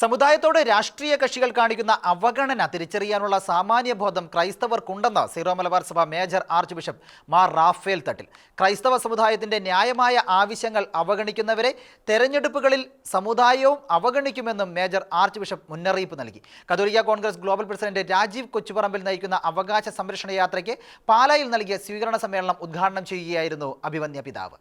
സമുദായത്തോട് രാഷ്ട്രീയ കക്ഷികൾ കാണിക്കുന്ന അവഗണന തിരിച്ചറിയാനുള്ള സാമാന്യബോധം ക്രൈസ്തവർക്കുണ്ടെന്ന് Syro Malabar Sabha major archbishop Mar Raphael Thattil. ക്രൈസ്തവ സമുദായത്തിന്റെ ന്യായമായ ആവശ്യങ്ങൾ അവഗണിക്കുന്നവരെ തെരഞ്ഞെടുപ്പുകളിൽ സമുദായവും അവഗണിക്കുമെന്നും മേജർ ആർച്ച് ബിഷപ്പ് മുന്നറിയിപ്പ് നൽകി. Catholic Congress global president Rajeev Kochuparambil നയിക്കുന്ന അവകാശ സംരക്ഷണ യാത്രയ്ക്ക് പാലായിൽ നൽകിയ സ്വീകരണ സമ്മേളനം ഉദ്ഘാടനം ചെയ്യുകയായിരുന്നു അഭിവന്യ പിതാവ്.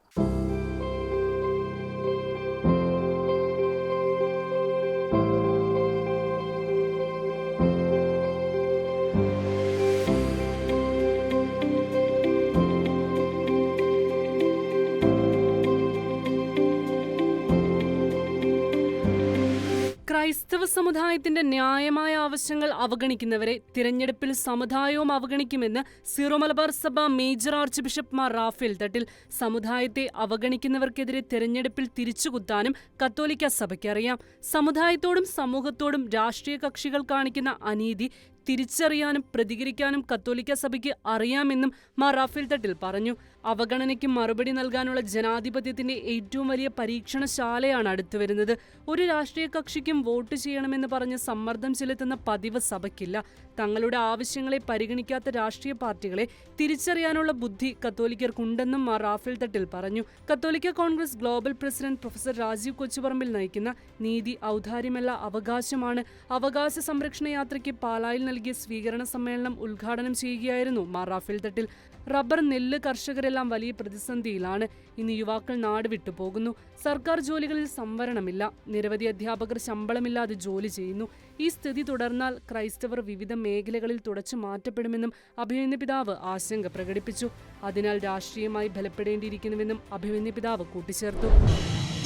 ക്രൈസ്തവ സമുദായത്തിന്റെ ന്യായമായ ആവശ്യങ്ങൾ അവഗണിക്കുന്നവരെ തിരഞ്ഞെടുപ്പിൽ സമുദായവും അവഗണിക്കുമെന്ന് Syro Malabar Sabha major archbishop Mar Raphael Thattil. സമുദായത്തെ അവഗണിക്കുന്നവർക്കെതിരെ തിരഞ്ഞെടുപ്പിൽ തിരിച്ചുകുത്താനും കത്തോലിക്ക സഭയ്ക്കറിയാം. സമുദായത്തോടും സമൂഹത്തോടും രാഷ്ട്രീയ കക്ഷികൾ കാണിക്കുന്ന അനീതി തിരിച്ചറിയാനും പ്രതികരിക്കാനും കത്തോലിക്ക സഭയ്ക്ക് അറിയാമെന്നും മാർ റാഫേൽ തട്ടിൽ പറഞ്ഞു. അവഗണനയ്ക്ക് മറുപടി നൽകാനുള്ള ജനാധിപത്യത്തിന്റെ ഏറ്റവും വലിയ പരീക്ഷണശാലയാണ് അടുത്തുവരുന്നത്. ഒരു രാഷ്ട്രീയ കക്ഷിക്കും വോട്ട് ചെയ്യണമെന്ന് പറഞ്ഞ് സമ്മർദ്ദം ചെലുത്തുന്ന പതിവ് സഭയ്ക്കില്ല. തങ്ങളുടെ ആവശ്യങ്ങളെ പരിഗണിക്കാത്ത രാഷ്ട്രീയ പാർട്ടികളെ തിരിച്ചറിയാനുള്ള ബുദ്ധി കത്തോലിക്കർക്കുണ്ടെന്നും മാർ റാഫേൽ തട്ടിൽ പറഞ്ഞു. കത്തോലിക്ക Congress global president professor Rajeev Kochuparambil നയിക്കുന്ന നീതി ഔദാര്യമല്ല അവകാശമാണ് അവകാശ സംരക്ഷണ യാത്രയ്ക്ക് പാലായിൽ നൽകിയ സ്വീകരണ സമ്മേളനം ഉദ്ഘാടനം ചെയ്യുകയായിരുന്നു മാർ റാഫേൽ തട്ടിൽ. റബ്ബർ നെല്ല് കർഷകരെല്ലാം വലിയ പ്രതിസന്ധിയിലാണ്. ഇന്ന് യുവാക്കൾ നാട് വിട്ടുപോകുന്നു. സർക്കാർ ജോലികളിൽ സംവരണമില്ല. നിരവധി അധ്യാപകർ ശമ്പളമില്ലാതെ ജോലി ചെയ്യുന്നു. ഈ സ്ഥിതി തുടർന്നാൽ ക്രൈസ്തവർ വിവിധ മേഖലകളിൽ തുടച്ചു മാറ്റപ്പെടുമെന്നും അഭിമന്യ പിതാവ് ആശങ്ക പ്രകടിപ്പിച്ചു. അതിനാൽ രാഷ്ട്രീയമായി ബലപ്പെടേണ്ടിയിരിക്കുന്നുവെന്നും അഭിമന്യ പിതാവ് കൂട്ടിച്ചേർത്തു.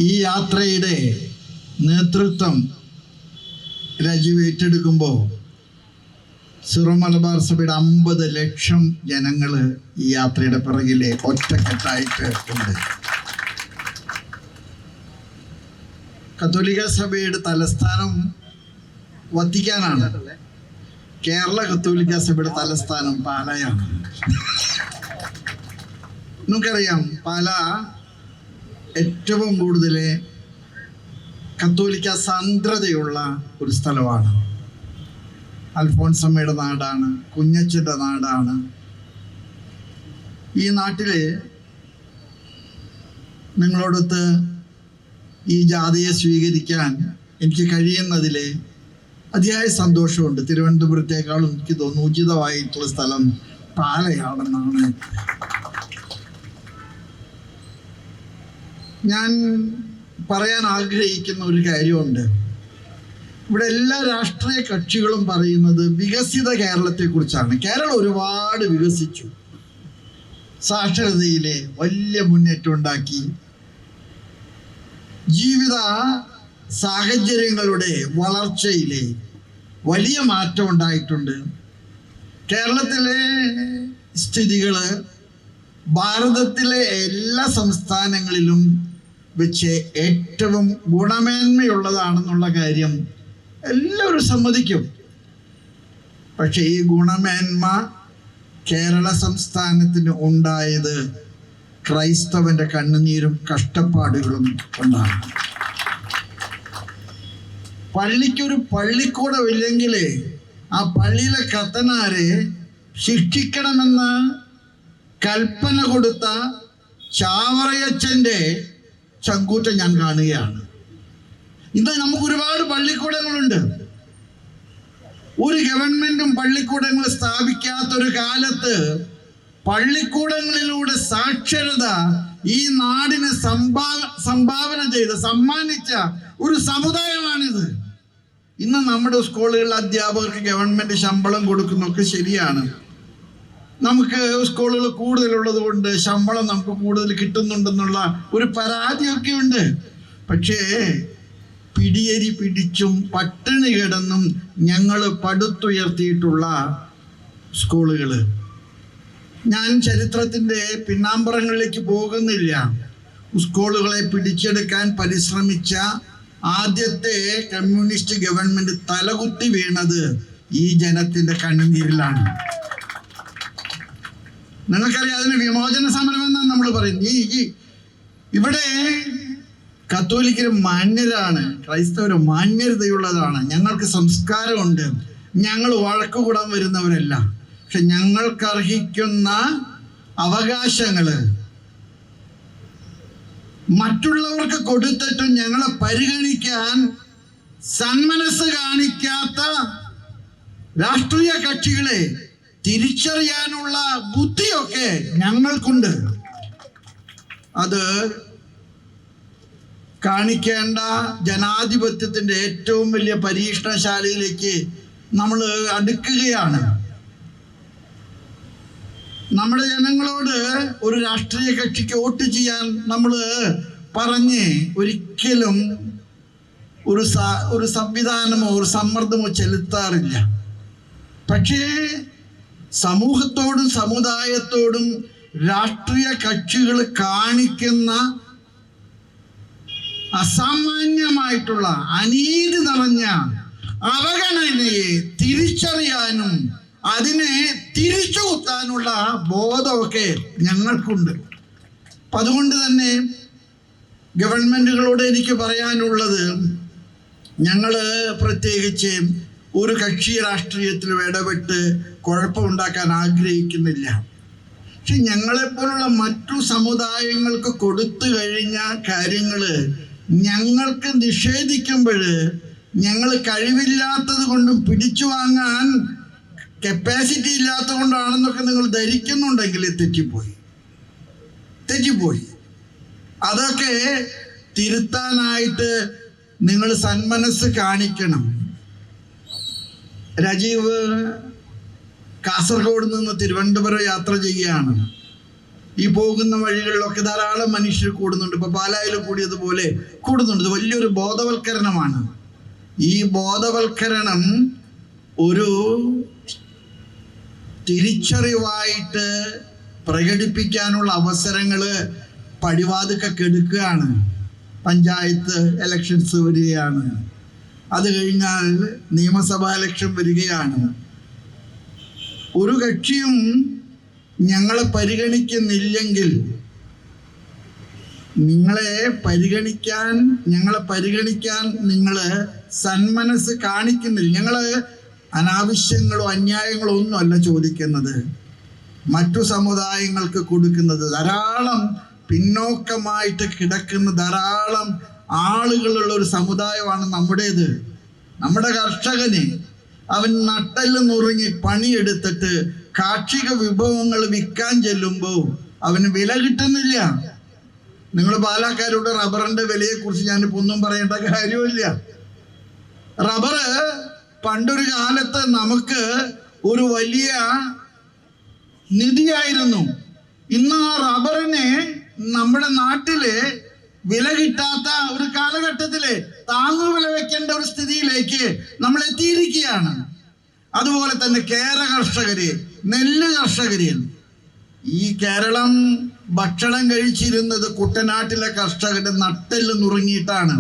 ഈ യാത്രയുടെ നേതൃത്വം രാജീവ് ഏറ്റെടുക്കുമ്പോൾ സീറോ മലബാർ സഭയുടെ 50 ലക്ഷം ജനങ്ങൾ ഈ യാത്രയുടെ പിറകിലെ ഒറ്റക്കെട്ടായിട്ട് ഉണ്ട്. കത്തോലിക്ക സഭയുടെ തലസ്ഥാനം വത്തിക്കാനാണ്. കേരള കത്തോലിക്ക സഭയുടെ തലസ്ഥാനം പാലായാണ്. നമുക്കറിയാം, പാല ഏറ്റവും കൂടുതൽ കത്തോലിക്ക സാന്ദ്രതയുള്ള ഒരു സ്ഥലമാണ്. അൽഫോൻസമ്മയുടെ നാടാണ്, കുഞ്ഞച്ചൻ്റെ നാടാണ്. ഈ നാട്ടില് നിങ്ങളോടൊത്ത് ഈ ജാതിയെ സ്വീകരിക്കാൻ എനിക്ക് കഴിയുന്നതിൽ അതിയായ സന്തോഷമുണ്ട്. തിരുവനന്തപുരത്തേക്കാളും എനിക്ക് തോന്നുന്നു ഉചിതമായിട്ടുള്ള സ്ഥലം പാലയാണെന്നാണ്. ഞാൻ പറയാൻ ആഗ്രഹിക്കുന്ന ഒരു കാര്യമുണ്ട്. ഇവിടെ എല്ലാ രാഷ്ട്രീയ കക്ഷികളും പറയുന്നത് വികസിത കേരളത്തെക്കുറിച്ചാണ്. കേരളം ഒരുപാട് വികസിച്ചു, സാക്ഷരതയിലെ വലിയ മുന്നേറ്റം ഉണ്ടാക്കി, ജീവിത സാഹചര്യങ്ങളുടെ വളർച്ചയിലെ വലിയ മാറ്റം ഉണ്ടായിട്ടുണ്ട്. കേരളത്തിലെ സ്ഥിതികൾ ഭാരതത്തിലെ എല്ലാ സംസ്ഥാനങ്ങളിലും വെച്ച് ഏറ്റവും ഗുണമേന്മയുള്ളതാണെന്നുള്ള കാര്യം എല്ലാവരും സമ്മതിക്കും. പക്ഷെ ഈ ഗുണമേന്മ കേരള സംസ്ഥാനത്തിന് ഉണ്ടായത് ക്രൈസ്തവന്റെ കണ്ണുനീരും കഷ്ടപ്പാടുകളും കൊണ്ടാണ്. പള്ളിക്കൊരു പള്ളിക്കൂടമില്ലെങ്കിൽ ആ പള്ളിയിലെ കത്തനാരെ ശിക്ഷിക്കണമെന്ന് കൽപ്പന കൊടുത്ത ചാവറയച്ചന്റെ ചങ്കൂറ്റം ഞാൻ കാണുകയാണ്. ഇന്ന് നമുക്ക് ഒരുപാട് പള്ളിക്കൂടങ്ങളുണ്ട്. ഒരു ഗവൺമെന്റും പള്ളിക്കൂടങ്ങൾ സ്ഥാപിക്കാത്തൊരു കാലത്ത് പള്ളിക്കൂടങ്ങളിലൂടെ സാക്ഷരത ഈ നാടിന് സംഭാവന ചെയ്ത് സമ്മാനിച്ച ഒരു സമുദായമാണിത്. ഇന്ന് നമ്മുടെ സ്കൂളുകളിൽ അധ്യാപകർക്ക് ഗവൺമെന്റ് ശമ്പളം കൊടുക്കുന്നൊക്കെ ശരിയാണ്. നമുക്ക് സ്കൂളുകൾ കൂടുതലുള്ളത് കൊണ്ട് ശമ്പളം നമുക്ക് കൂടുതൽ കിട്ടുന്നുണ്ടെന്നുള്ള ഒരു പരാതിയൊക്കെ ഉണ്ട്. പക്ഷേ പിടിയരി പിടിച്ചും പട്ടിണി കിടന്നും ഞങ്ങൾ പടുത്തുയർത്തിയിട്ടുള്ള സ്കൂളുകൾ. ഞാൻ ചരിത്രത്തിൻ്റെ പിന്നാമ്പറങ്ങളിലേക്ക് പോകുന്നില്ല. സ്കൂളുകളെ പിടിച്ചെടുക്കാൻ പരിശ്രമിച്ച ആദ്യത്തെ കമ്മ്യൂണിസ്റ്റ് ഗവൺമെന്റ് തലകുത്തി വീണത് ഈ ജനത്തിന്റെ കണ്ണുനീരിലാണ്. നിങ്ങൾക്കറിയാം, അതിന് വിമോചന സമരം എന്നാണ് നമ്മൾ പറയുന്നത്. ഇവിടെ കത്തോലിക്കര് മാന്യരാണ്, ക്രൈസ്തവര് മാന്യതയുള്ളതാണ്, ഞങ്ങൾക്ക് സംസ്കാരമുണ്ട്, ഞങ്ങൾ വഴക്കു കൂടാൻ വരുന്നവരല്ല. പക്ഷെ ഞങ്ങൾക്ക് അർഹിക്കുന്ന അവകാശങ്ങള് മറ്റുള്ളവർക്ക് കൊടുത്തിട്ടും ഞങ്ങളെ പരിഗണിക്കാൻ സന്മനസ് കാണിക്കാത്ത രാഷ്ട്രീയ കക്ഷികളെ തിരിച്ചറിയാനുള്ള ബുദ്ധിയൊക്കെ ഞങ്ങൾക്കുണ്ട്. അത് കാണിക്കേണ്ട ജനാധിപത്യത്തിന്റെ ഏറ്റവും വലിയ പരീക്ഷണശാലയിലേക്ക് നമ്മൾ അടുക്കുകയാണ്. നമ്മുടെ ജനങ്ങളോട് ഒരു രാഷ്ട്രീയ കക്ഷിക്ക് വോട്ട് ചെയ്യാൻ നമ്മൾ പറഞ്ഞ് ഒരിക്കലും ഒരു സംവിധാനമോ ഒരു സമ്മർദ്ദമോ ചെലുത്താറില്ല. പക്ഷേ സമൂഹത്തോടും സമുദായത്തോടും രാഷ്ട്രീയ കക്ഷികൾ കാണിക്കുന്ന അസാമാന്യമായിട്ടുള്ള അനീതി നിറഞ്ഞ അവഗണനയെ തിരിച്ചറിയാനും അതിനെ തിരിച്ചു കുത്താനുള്ള ബോധമൊക്കെ ഞങ്ങൾക്കുണ്ട്. അപ്പം അതുകൊണ്ട് തന്നെ ഗവൺമെൻറ്റുകളോട് എനിക്ക് പറയാനുള്ളത്, ഞങ്ങൾ പ്രത്യേകിച്ച് ഒരു കക്ഷി രാഷ്ട്രീയത്തിൽ ഇടപെട്ട് കുഴപ്പമുണ്ടാക്കാൻ ആഗ്രഹിക്കുന്നില്ല. പക്ഷെ ഞങ്ങളെപ്പോലുള്ള മറ്റു സമുദായങ്ങൾക്ക് കൊടുത്തു കഴിഞ്ഞ കാര്യങ്ങൾ ഞങ്ങൾക്ക് നിഷേധിക്കുമ്പോൾ ഞങ്ങൾ കഴിവില്ലാത്തത് കൊണ്ടും പിടിച്ചു വാങ്ങാൻ കപ്പാസിറ്റി ഇല്ലാത്തത് കൊണ്ടാണെന്നൊക്കെ നിങ്ങൾ ധരിക്കുന്നുണ്ടെങ്കിൽ തെറ്റിപ്പോയി. അതൊക്കെ തിരുത്താനായിട്ട് നിങ്ങൾ സന്മനസ് കാണിക്കണം. രാജീവ് കാസർഗോഡ് നിന്ന് തിരുവനന്തപുരം യാത്ര ചെയ്യുകയാണ്. ഈ പോകുന്ന വഴികളിലൊക്കെ ധാരാളം മനുഷ്യർ കൂടുന്നുണ്ട്. ഇപ്പൊ പാലായിൽ കൂടിയതുപോലെ കൂടുന്നുണ്ട്. ഇത് വലിയൊരു ബോധവൽക്കരണമാണ്. ഈ ബോധവൽക്കരണം ഒരു തിരിച്ചറിവായിട്ട് പ്രകടിപ്പിക്കാനുള്ള അവസരങ്ങൾ പടിവാതിക്കൊക്കെ എടുക്കുകയാണ്. പഞ്ചായത്ത് ഇലക്ഷൻസ് വരികയാണ്, അത് കഴിഞ്ഞാൽ നിയമസഭാ ഇലക്ഷൻ വരികയാണ്. ഒരു കക്ഷിയും ഞങ്ങളെ പരിഗണിക്കുന്നില്ലെങ്കിൽ, ഞങ്ങളെ പരിഗണിക്കാൻ നിങ്ങൾ സന്മനസ് കാണിക്കുന്നില്ല. ഞങ്ങൾ അനാവശ്യങ്ങളോ അന്യായങ്ങളോ ഒന്നുമല്ല ചോദിക്കുന്നത്. മറ്റു സമുദായങ്ങൾക്ക് കൊടുക്കുന്നത് ധാരാളം പിന്നോക്കമായിട്ട് കിടക്കുന്ന ധാരാളം ആളുകളുള്ള ഒരു സമുദായമാണ് നമ്മുടേത്. നമ്മുടെ കർഷകന് അവൻ നട്ടെല്ല് നുറുങ്ങി പണിയെടുത്തിട്ട് കാർഷിക വിഭവങ്ങൾ വിൽക്കാൻ ചെല്ലുമ്പോൾ അവന് വില കിട്ടുന്നില്ല. നിങ്ങൾ പാലക്കാരോട് റബ്ബറിന്റെ വിലയെക്കുറിച്ച് ഞാനിപ്പോൾ ഒന്നും പറയേണ്ട കാര്യമില്ല. റബ്ബർ പണ്ടൊരു കാലത്ത് നമുക്ക് ഒരു വലിയ നിധിയായിരുന്നു. ഇന്ന് ആ റബ്ബറിനെ നമ്മുടെ നാട്ടില് വില കിട്ടാത്ത ഒരു കാലഘട്ടത്തില് താങ്ങുവില വെക്കേണ്ട ഒരു സ്ഥിതിയിലേക്ക് നമ്മൾ എത്തിയിരിക്കുകയാണ്. അതുപോലെ തന്നെ കേര കർഷകര്, നെല്ല് കർഷകര്, ഈ കേരളം ഭക്ഷണം കഴിച്ചിരുന്നത് കുട്ടനാട്ടിലെ കർഷകരുടെ നട്ടെല്ല് നുറുങ്ങിയിട്ടാണ്.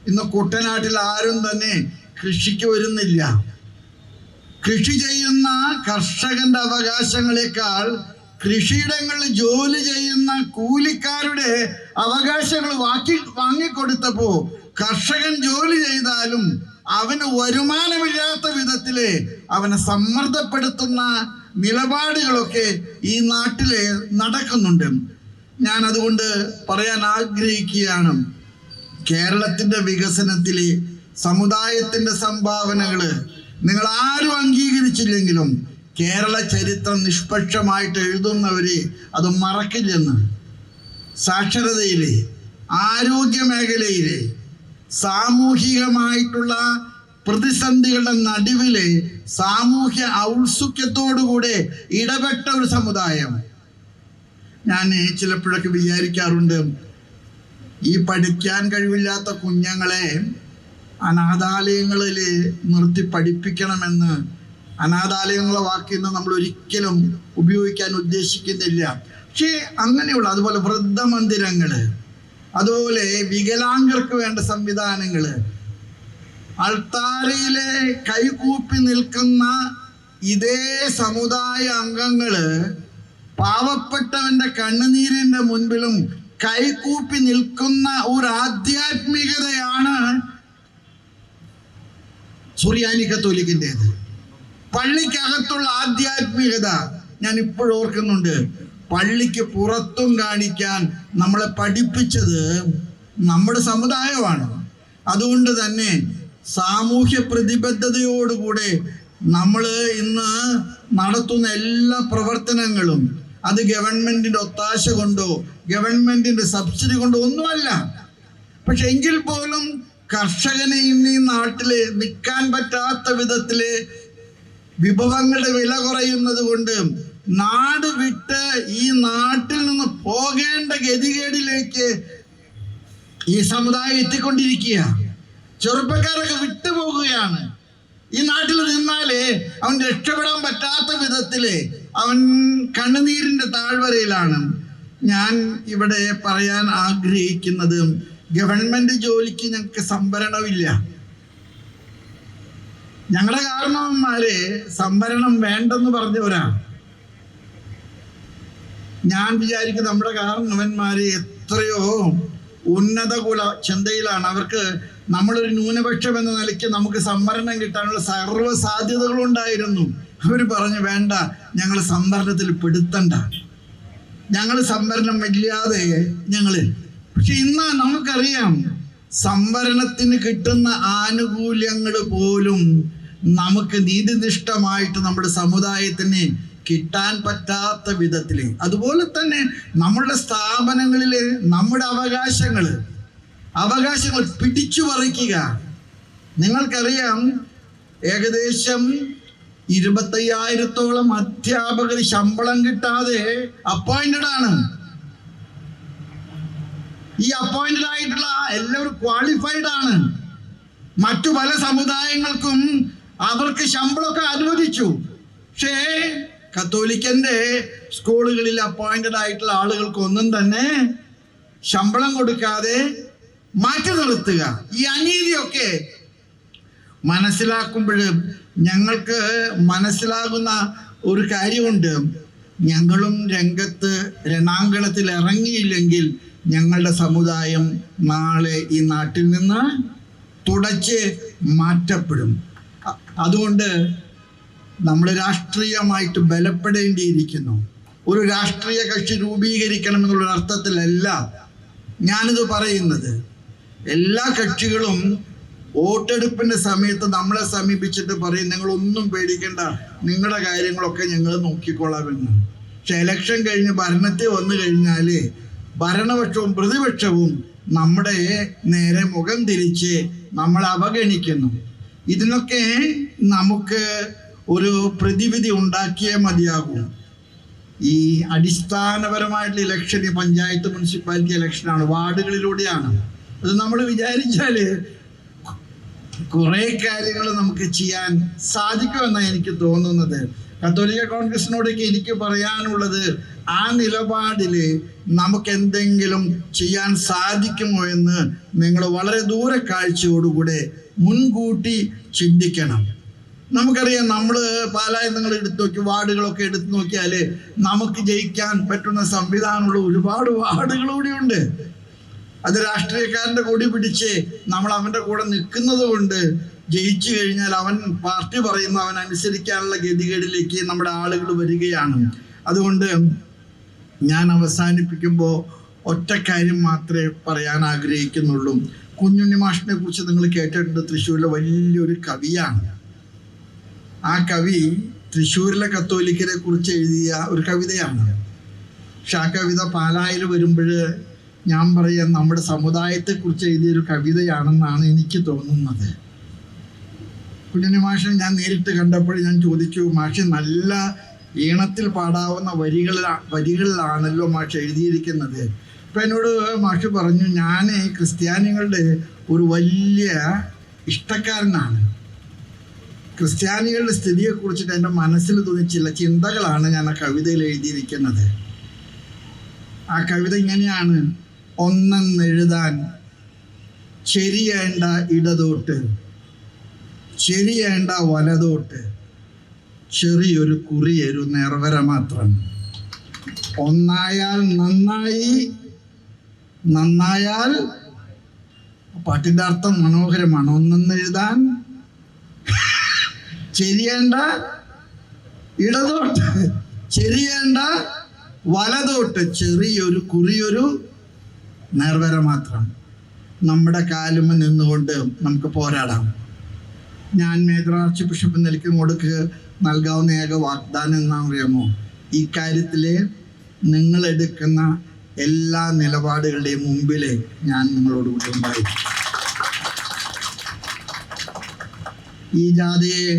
ഇന്ന് കുട്ടനാട്ടിൽ ആരും തന്നെ കൃഷിക്ക് വരുന്നില്ല. കൃഷി ചെയ്യുന്ന കർഷകന്റെ അവകാശങ്ങളെക്കാൾ കൃഷിയിടങ്ങളിൽ ജോലി ചെയ്യുന്ന കൂലിക്കാരുടെ അവകാശങ്ങൾ വാങ്ങിക്കൊടുത്തപ്പോ കർഷകൻ ജോലി ചെയ്താലും അവന് വരുമാനമില്ലാത്ത വിധത്തില് അവനെ സമ്മർദ്ദപ്പെടുത്തുന്ന നിലപാടുകളൊക്കെ ഈ നാട്ടില് നടക്കുന്നുണ്ട്. ഞാൻ അതുകൊണ്ട് പറയാൻ ആഗ്രഹിക്കുകയാണ്, കേരളത്തിന്റെ വികസനത്തില് സമുദായത്തിന്റെ സംഭാവനകള് നിങ്ങൾ ആരും അംഗീകരിച്ചില്ലെങ്കിലും കേരള ചരിത്രം നിഷ്പക്ഷമായിട്ട് എഴുതുന്നവര് അത് മറക്കില്ലെന്ന്. സാക്ഷരതയിലെ, ആരോഗ്യ മേഖലയിലെ, സാമൂഹികമായിട്ടുള്ള പ്രതിസന്ധികളുടെ നടുവിലെ സാമൂഹ്യ ഔത്സുക്യത്തോടുകൂടെ ഇടപെട്ട ഒരു സമുദായം. ഞാൻ ചിലപ്പോഴൊക്കെ വിചാരിക്കാറുണ്ട്, ഈ പഠിക്കാൻ കഴിവില്ലാത്ത കുഞ്ഞുങ്ങളെ അനാഥാലയങ്ങളിൽ നിർത്തി പഠിപ്പിക്കണമെന്ന്. അനാഥാലയങ്ങളെ വാക്കിന്ന് നമ്മൾ ഒരിക്കലും ഉപയോഗിക്കാൻ ഉദ്ദേശിക്കുന്നില്ല. പക്ഷേ അങ്ങനെയുള്ള, അതുപോലെ വൃദ്ധമന്ദിരങ്ങള്, അതുപോലെ വികലാംഗർക്ക് വേണ്ട സംവിധാനങ്ങള്, അൾത്താരയിലെ കൈകൂപ്പി നിൽക്കുന്ന ഇതേ സമുദായ അംഗങ്ങള് പാവപ്പെട്ടവന്റെ കണ്ണുനീരിന്റെ മുൻപിലും കൈകൂപ്പി നിൽക്കുന്ന ഒരു ആധ്യാത്മികതയാണ് സുറിയാനി കത്തോലിക്കിൻ്റെത്. പള്ളിക്കകത്തുള്ള ആധ്യാത്മികത ഞാൻ ഇപ്പോഴും ഓർക്കുന്നുണ്ട്. പള്ളിക്ക് പുറത്തും കാണിക്കാൻ നമ്മളെ പഠിപ്പിച്ചത് നമ്മുടെ സമുദായമാണ്. അതുകൊണ്ട് തന്നെ സാമൂഹ്യ പ്രതിബദ്ധതയോടുകൂടെ നമ്മൾ ഇന്ന് നടത്തുന്ന എല്ലാ പ്രവർത്തനങ്ങളും അത് ഗവൺമെന്റിന്റെ ഒത്താശ കൊണ്ടോ ഗവൺമെന്റിന്റെ സബ്സിഡി കൊണ്ടോ ഒന്നുമല്ല. പക്ഷെ എങ്കിൽ പോലും കർഷകന് ഇന്ന് ഈ നാട്ടില് നിൽക്കാൻ പറ്റാത്ത വിധത്തില് വിഭവങ്ങളുടെ വില കുറയുന്നത് കൊണ്ട് നാട് വിട്ട് ഈ നാട്ടിൽ നിന്ന് പോകേണ്ട ഗതികേടിലേക്ക് ഈ സമുദായം എത്തിക്കൊണ്ടിരിക്കുക. ചെറുപ്പക്കാരൊക്കെ വിട്ടുപോകുകയാണ്. ഈ നാട്ടിൽ നിന്നാലേ അവൻ രക്ഷപ്പെടാൻ പറ്റാത്ത വിധത്തില് അവൻ കണ്ണുനീരിന്റെ താഴ്വരയിലാണ്. ഞാൻ ഇവിടെ പറയാൻ ആഗ്രഹിക്കുന്നത്, ഗവൺമെന്റ് ജോലിക്ക് ഞങ്ങൾക്ക് സംവരണമില്ല. ഞങ്ങളുടെ കാരണവന്മാര് സംവരണം വേണ്ടെന്ന് പറഞ്ഞവരാ. ഞാൻ വിചാരിക്കും നമ്മുടെ കാരണവന്മാര് എത്രയോ ഉന്നത കുല ചിന്തയിലാണ്. അവർക്ക് നമ്മളൊരു ന്യൂനപക്ഷം എന്ന നിലയ്ക്ക് നമുക്ക് സംവരണം കിട്ടാനുള്ള സർവ്വ സാധ്യതകളും ഉണ്ടായിരുന്നു. അവർ പറഞ്ഞു, വേണ്ട, ഞങ്ങൾ സംവരണത്തിൽ പെടുത്തണ്ട, ഞങ്ങൾ സംവരണം ഇല്ലാതെ ഞങ്ങള്. പക്ഷെ ഇന്ന് നമുക്കറിയാം, സംവരണത്തിന് കിട്ടുന്ന ആനുകൂല്യങ്ങൾ പോലും നമുക്ക് നീതിനിഷ്ഠമായിട്ട് നമ്മുടെ സമുദായത്തിന് കിട്ടാൻ പറ്റാത്ത വിധത്തില്. അതുപോലെ തന്നെ നമ്മുടെ സ്ഥാപനങ്ങളില് നമ്മുടെ അവകാശങ്ങൾ പിടിച്ചു പറിക്കുക. നിങ്ങൾക്കറിയാം, ഏകദേശം 25,000-ഓളം അധ്യാപകർ ശമ്പളം കിട്ടാതെ അപ്പോയിന്റഡ് ആണ്. ഈ അപ്പോയിന്റഡ് ആയിട്ടുള്ള എല്ലാവരും ക്വാളിഫൈഡ് ആണ്. മറ്റു പല സമുദായങ്ങൾക്കും അവർക്ക് ശമ്പളമൊക്കെ അനുവദിച്ചു. പക്ഷേ കത്തോലിക്കന്റെ സ്കൂളുകളിൽ അപ്പോയിന്റഡ് ആയിട്ടുള്ള ആളുകൾക്കൊന്നും തന്നെ ശമ്പളം കൊടുക്കാതെ മാറ്റി നിർത്തുക. ഈ അനീതിയൊക്കെ മനസ്സിലാക്കുമ്പോൾ ഞങ്ങൾക്ക് മനസ്സിലാകുന്ന ഒരു കാര്യമുണ്ട്. ഞങ്ങളും രണാങ്കണത്തിൽ ഇറങ്ങിയില്ലെങ്കിൽ ഞങ്ങളുടെ സമുദായം നാളെ ഈ നാട്ടിൽ നിന്ന് തുടച്ച് മാറ്റപ്പെടും. അതുകൊണ്ട് നമ്മൾ രാഷ്ട്രീയമായിട്ട് ബലപ്പെടേണ്ടിയിരിക്കുന്നു. ഒരു രാഷ്ട്രീയ കക്ഷി രൂപീകരിക്കണം എന്നുള്ള അർത്ഥത്തിലല്ല ഞാനിത് പറയുന്നത്. എല്ലാ കക്ഷികളും വോട്ടെടുപ്പിന്റെ സമയത്ത് നമ്മളെ സമീപിച്ചിട്ട് പറയും, നിങ്ങളൊന്നും പേടിക്കണ്ട, നിങ്ങളുടെ കാര്യങ്ങളൊക്കെ ഞങ്ങൾ നോക്കിക്കൊള്ളാമെന്ന്. പക്ഷെ ഇലക്ഷൻ കഴിഞ്ഞ് ഭരണത്തിൽ വന്നു കഴിഞ്ഞാല് ഭരണപക്ഷവും പ്രതിപക്ഷവും നമ്മുടെ നേരെ മുഖം തിരിച്ച് നമ്മളെ അവഗണിക്കുന്നു. ഇതിനൊക്കെ നമുക്ക് ഒരു പ്രതിവിധി ഉണ്ടാക്കിയേ മതിയാകും. ഈ അടിസ്ഥാനപരമായിട്ടുള്ള ഇലക്ഷൻ പഞ്ചായത്ത് മുനിസിപ്പാലിറ്റി ഇലക്ഷനാണ്, വാർഡുകളിലൂടെയാണ്. അത് നമ്മൾ വിചാരിച്ചാല് കുറെ കാര്യങ്ങൾ നമുക്ക് ചെയ്യാൻ സാധിക്കുമെന്നാണ് എനിക്ക് തോന്നുന്നത്. കത്തോലിക്ക കോൺഗ്രസിനോടൊക്കെ എനിക്ക് പറയാനുള്ളത്, ആ നിലപാടില് നമുക്ക് എന്തെങ്കിലും ചെയ്യാൻ സാധിക്കുമോ എന്ന് നിങ്ങൾ വളരെ ദൂരക്കാഴ്ചയോടുകൂടെ മുൻകൂട്ടി ചിന്തിക്കണം. നമുക്കറിയാം, നമ്മൾ പാലായിൽ നിങ്ങൾ എടുത്തു നോക്കി, വാർഡുകളൊക്കെ എടുത്തു നോക്കിയാല് നമുക്ക് ജയിക്കാൻ പറ്റുന്ന സംവിധാനമുള്ള ഒരുപാട് വാർഡുകളൂടെ ഉണ്ട്. അത് രാഷ്ട്രീയക്കാരൻ്റെ കൊടി പിടിച്ച് നമ്മൾ അവൻ്റെ കൂടെ നിൽക്കുന്നത് കൊണ്ട് ജയിച്ചു കഴിഞ്ഞാൽ അവൻ പാർട്ടി പറയുന്ന അവൻ അനുസരിക്കാനുള്ള ഗതികേടിലേക്ക് നമ്മുടെ ആളുകൾ വരികയാണ്. അതുകൊണ്ട് ഞാൻ അവസാനിപ്പിക്കുമ്പോൾ ഒറ്റ കാര്യം മാത്രമേ പറയാൻ ആഗ്രഹിക്കുന്നുള്ളൂ. കുഞ്ഞുണ്ണി മാഷിനെ കുറിച്ച് നിങ്ങൾ കേട്ടിട്ടുണ്ട്. തൃശ്ശൂരിലെ വലിയൊരു കവിയാണ്. ആ കവി തൃശ്ശൂരിലെ കത്തോലിക്കരെ കുറിച്ച് എഴുതിയ ഒരു കവിതയാണ്. പക്ഷെ ആ കവിത പാലായിൽ വരുമ്പോൾ ഞാൻ പറയാം, നമ്മുടെ സമുദായത്തെക്കുറിച്ച് എഴുതിയൊരു കവിതയാണെന്നാണ് എനിക്ക് തോന്നുന്നത്. കുഞ്ഞുണ്ണി മാഷിനെ ഞാൻ നേരിട്ട് കണ്ടപ്പോൾ ഞാൻ ചോദിച്ചു, മാഷ് നല്ല ഈണത്തിൽ പാടാവുന്ന വരികളിലാണല്ലോ മാഷ് എഴുതിയിരിക്കുന്നത്. അപ്പം എന്നോട് മാഷ് പറഞ്ഞു, ഞാൻ ക്രിസ്ത്യാനികളുടെ ഒരു വലിയ ഇഷ്ടക്കാരനാണ്. ക്രിസ്ത്യാനികളുടെ സ്ഥിതിയെക്കുറിച്ചിട്ട് എൻ്റെ മനസ്സിൽ തോന്നിയ ചില ചിന്തകളാണ് ഞാൻ ആ കവിതയിൽ എഴുതിയിരിക്കുന്നത്. ആ കവിത ഇങ്ങനെയാണ്: ഒന്നെന്നെഴുതാൻ ചെരിയേണ്ട ഇടതോട്ട്, ചെരിയേണ്ട വലതോട്ട്, ചെറിയൊരു കുറിയൊരു നേർവര മാത്രം. ഒന്നായാൽ നന്നായി, നന്നായാൽ പാട്ടിന്റെ അർത്ഥം മനോഹരമാണ്. ഒന്നെന്ന് എഴുതാൻ ചെരിയേണ്ട ഇടതോട്ട്, ചെരിയേണ്ട വലതോട്ട്, ചെറിയൊരു കുറിയൊരു നേർവര മാത്രം. നമ്മുടെ കാലുമ നിന്നുകൊണ്ട് നമുക്ക് പോരാടാം. ഞാൻ മേജർ ആർച്ച് ബിഷപ്പ് നിലയ്ക്ക് കൊടുക്ക് നൽകാവുന്ന ഏക വാഗ്ദാനം എന്താണെന്നറിയാമോ? ഈ കാര്യത്തിൽ നിങ്ങളെടുക്കുന്ന എല്ലാ നിലപാടുകളുടെയും മുമ്പിൽ ഞാൻ നിങ്ങളോട് കൂടി ഉണ്ടായിരിക്കും. ഈ ജാഥയെ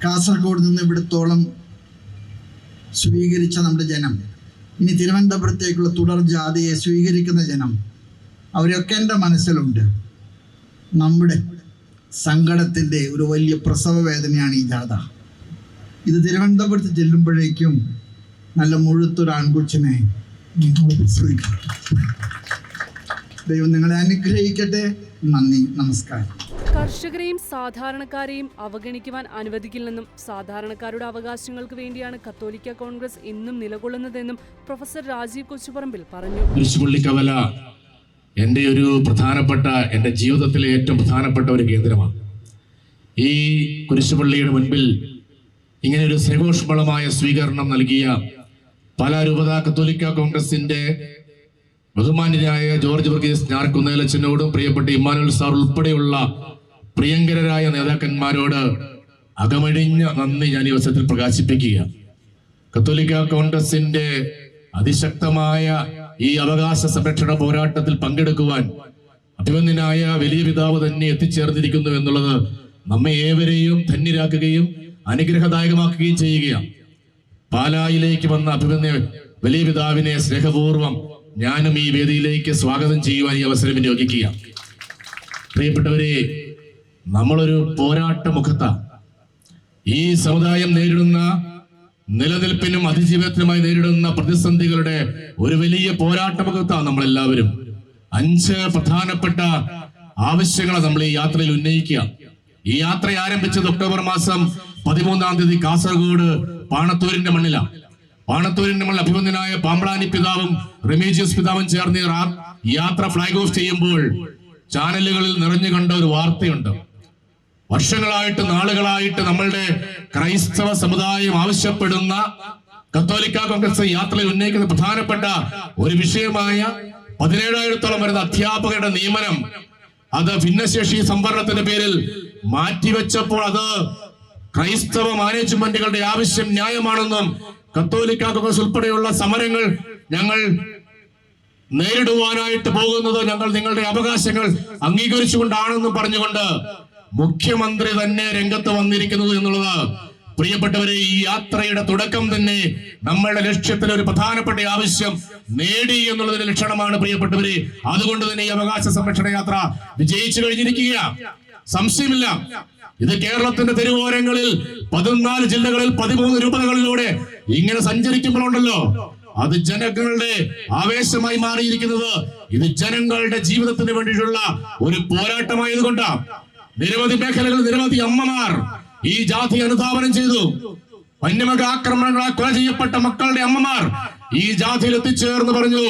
കാസർഗോഡ് നിന്ന് ഇവിടത്തോളം സ്വീകരിച്ച നമ്മുടെ ജനം, ഇനി തിരുവനന്തപുരത്തേക്കുള്ള തുടർ ജാഥയെ സ്വീകരിക്കുന്ന ജനം, അവരൊക്കെ എൻ്റെ മനസ്സിലുണ്ട്. നമ്മുടെ സങ്കടത്തിൻ്റെ ഒരു വലിയ പ്രസവ വേദനയാണ് ഈ ജാഥ. ഇത് തിരുവനന്തപുരത്ത് ചെല്ലുമ്പോഴേക്കും നല്ല മുഴുത്തൊരു ആൺകുച്ചിനെ നിങ്ങൾ പ്രസവിക്കും. ദൈവം നിങ്ങളെ അനുഗ്രഹിക്കട്ടെ. നന്ദി, നമസ്കാരം. കർഷകരെയും സാധാരണക്കാരെയും അവഗണിക്കുവാൻ അനുവദിക്കില്ലെന്നും സാധാരണക്കാരുടെ അവകാശങ്ങൾക്ക് വേണ്ടിയാണ് കത്തോലിക്ക കോൺഗ്രസ് എന്നും നിലകൊള്ളുന്നതെന്നും പ്രൊഫസർ രാജീവ് കൊച്ചുപറമ്പിൽ പറഞ്ഞു. കുരിശുപള്ളിക്കവല എൻ്റെ ഒരു പ്രധാനപ്പെട്ട, എൻ്റെ ജീവിതത്തിലെ ഏറ്റവും പ്രധാനപ്പെട്ട ഒരു കേന്ദ്രമാണ്. ഈ കുരിശുപള്ളിയുടെ മുൻപിൽ ഇങ്ങനെ ഒരു സ്നേഹോഷ്മളമായ സ്വീകരണം നൽകിയ പല രൂപത കത്തോലിക്ക കോൺഗ്രസിന്റെ ബഹുമാന്യരായ ജോർജ് വർഗീസ് ഞാർക്കുന്നേലച്ചനോടും പ്രിയപ്പെട്ട ഇമ്മാനുവൽ സാർ ഉൾപ്പെടെയുള്ള പ്രിയങ്കരായ നേതാക്കന്മാരോട് അകമഴിഞ്ഞ നന്ദി ഞാൻ ഈ അവസരത്തിൽ പ്രകാശിപ്പിക്കുക. കത്തോലിക്ക കോൺഗ്രസിന്റെ അതിശക്തമായ ഈ അവകാശ സംരക്ഷണ പോരാട്ടത്തിൽ പങ്കെടുക്കുവാൻ അഭിമന്യനായ വലിയ പിതാവ് തന്നെ എത്തിച്ചേർന്നിരിക്കുന്നു എന്നുള്ളത് നമ്മെ ഏവരെയും ധന്യരാക്കുകയും അനുഗ്രഹദായകമാക്കുകയും ചെയ്യുകയാണ്. പാലായിലേക്ക് വന്ന അഭിമന്യ വലിയ പിതാവിനെ സ്നേഹപൂർവ്വം ഞാനും ഈ വേദിയിലേക്ക് സ്വാഗതം ചെയ്യുവാൻ ഈ അവസരം വിനിയോഗിക്കുക. പ്രിയപ്പെട്ടവരെ, നമ്മളൊരു പോരാട്ട മുഖത്താണ്. ഈ സമുദായം നേരിടുന്ന നിലനിൽപ്പിനും അതിജീവനത്തിനുമായി നേരിടുന്ന പ്രതിസന്ധികളുടെ ഒരു വലിയ പോരാട്ട മുഖത്താണ് നമ്മളെല്ലാവരും. 5 പ്രധാനപ്പെട്ട ആവശ്യങ്ങളെ നമ്മൾ ഈ യാത്രയിൽ ഉന്നയിക്കുക. ഈ യാത്ര ആരംഭിച്ചത് ഒക്ടോബർ മാസം 13-ാം തീയതി കാസർഗോഡ് പാണത്തൂരിന്റെ മണ്ണിലാണ്. പാണത്തൂരിന്റെ മണ്ണിൽ അഭിമന്യനായ പാമ്പ്ളാനി പിതാവും റെമീജിയസ് പിതാവും ചേർന്ന് യാത്ര ഫ്ലാഗ് ഓഫ് ചെയ്യുമ്പോൾ ചാനലുകളിൽ നിറഞ്ഞു കണ്ട ഒരു വാർത്തയുണ്ട്. വർഷങ്ങളായിട്ട്, നാളുകളായിട്ട് നമ്മളുടെ ക്രൈസ്തവ സമുദായം ആവശ്യപ്പെടുന്ന കത്തോലിക്ക കോൺഗ്രസ് യാത്രയിൽ ഉന്നയിക്കുന്ന പ്രധാനപ്പെട്ട ഒരു വിഷയമായ 17,000-ഓളം വരുന്ന അധ്യാപകരുടെ നിയമനം, അത് ഭിന്നശേഷി സംവരണത്തിന്റെ പേരിൽ മാറ്റിവെച്ചപ്പോൾ അത് ക്രൈസ്തവ മാനേജ്മെന്റുകളുടെ ആവശ്യം ന്യായമാണെന്നും കത്തോലിക്ക കോൺഗ്രസ് ഉൾപ്പെടെയുള്ള സമരങ്ങൾ ഞങ്ങൾ നേരിടുവാനായിട്ട് പോകുന്നത് ഞങ്ങൾ നിങ്ങളുടെ അവകാശങ്ങൾ അംഗീകരിച്ചുകൊണ്ടാണെന്നും പറഞ്ഞുകൊണ്ട് മുഖ്യമന്ത്രി തന്നെ രംഗത്ത് വന്നിരിക്കുന്നത് എന്നുള്ളത്, പ്രിയപ്പെട്ടവരെ, ഈ യാത്രയുടെ തുടക്കം തന്നെ നമ്മളുടെ ലക്ഷ്യത്തിൽ ഒരു പ്രധാനപ്പെട്ട ആവശ്യം നേടി എന്നുള്ളതിന്റെ ലക്ഷണമാണ്. പ്രിയപ്പെട്ടവരെ, അതുകൊണ്ട് തന്നെ ഈ അവകാശ സംരക്ഷണ യാത്ര വിജയിച്ചു കഴിഞ്ഞിരിക്കുക, സംശയമില്ല. ഇത് കേരളത്തിന്റെ തെരുവോരങ്ങളിൽ 14 ജില്ലകളിൽ 13 രൂപതകളിലൂടെ ഇങ്ങനെ സഞ്ചരിക്കുമ്പോഴുണ്ടല്ലോ, അത് ജനങ്ങളുടെ ആവേശമായി മാറിയിരിക്കുന്നത് ഇത് ജനങ്ങളുടെ ജീവിതത്തിന് വേണ്ടിയിട്ടുള്ള ഒരു പോരാട്ടമായതുകൊണ്ടാണ്. നിരവധി മേഖലകളിൽ നിരവധി അമ്മമാർ ഈ ജാതി അനുധാവനം ചെയ്തു. വന്യമൃഗ ആക്രമണങ്ങളാൽ കൊല ചെയ്യപ്പെട്ട മക്കളുടെ അമ്മമാർ ഈ ജാതിയിൽ എത്തിച്ചേർന്ന് പറഞ്ഞു,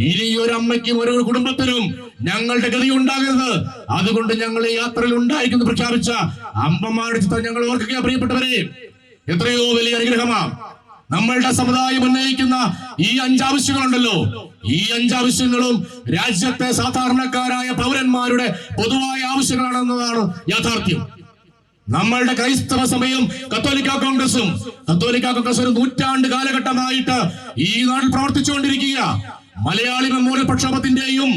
ഇനി ഒരു അമ്മയ്ക്കും ഒരു കുടുംബത്തിനും ഞങ്ങളുടെ ഗതി ഉണ്ടാകരുത്, അതുകൊണ്ട് ഞങ്ങൾ ഈ യാത്രയിൽ ഉണ്ടായിരിക്കുന്നു പ്രഖ്യാപിച്ച അമ്മമാരുടെ ചിത്രം ഞങ്ങൾ ഓർക്കുക. പ്രിയപ്പെട്ടവരെ, എത്രയോ വലിയ അനുഗ്രഹമാണ്. നമ്മളുടെ സമുദായം ഉന്നയിക്കുന്ന ഈ 5 ആവശ്യങ്ങളുണ്ടല്ലോ, ഈ 5 ആവശ്യങ്ങളും രാജ്യത്തെ സാധാരണക്കാരായ പൗരന്മാരുടെ പൊതുവായ ആവശ്യങ്ങളാണെന്നതാണ് യാഥാർത്ഥ്യം. നമ്മളുടെ ക്രൈസ്തവ സഭയും കത്തോലിക്ക കോൺഗ്രസും ഒരു 100 കാലഘട്ടമായിട്ട് ഈ നാട്ടിൽ പ്രവർത്തിച്ചുകൊണ്ടിരിക്കുക. മലയാളി മെമ്മോറിയൽ പ്രക്ഷോഭത്തിന്റെയും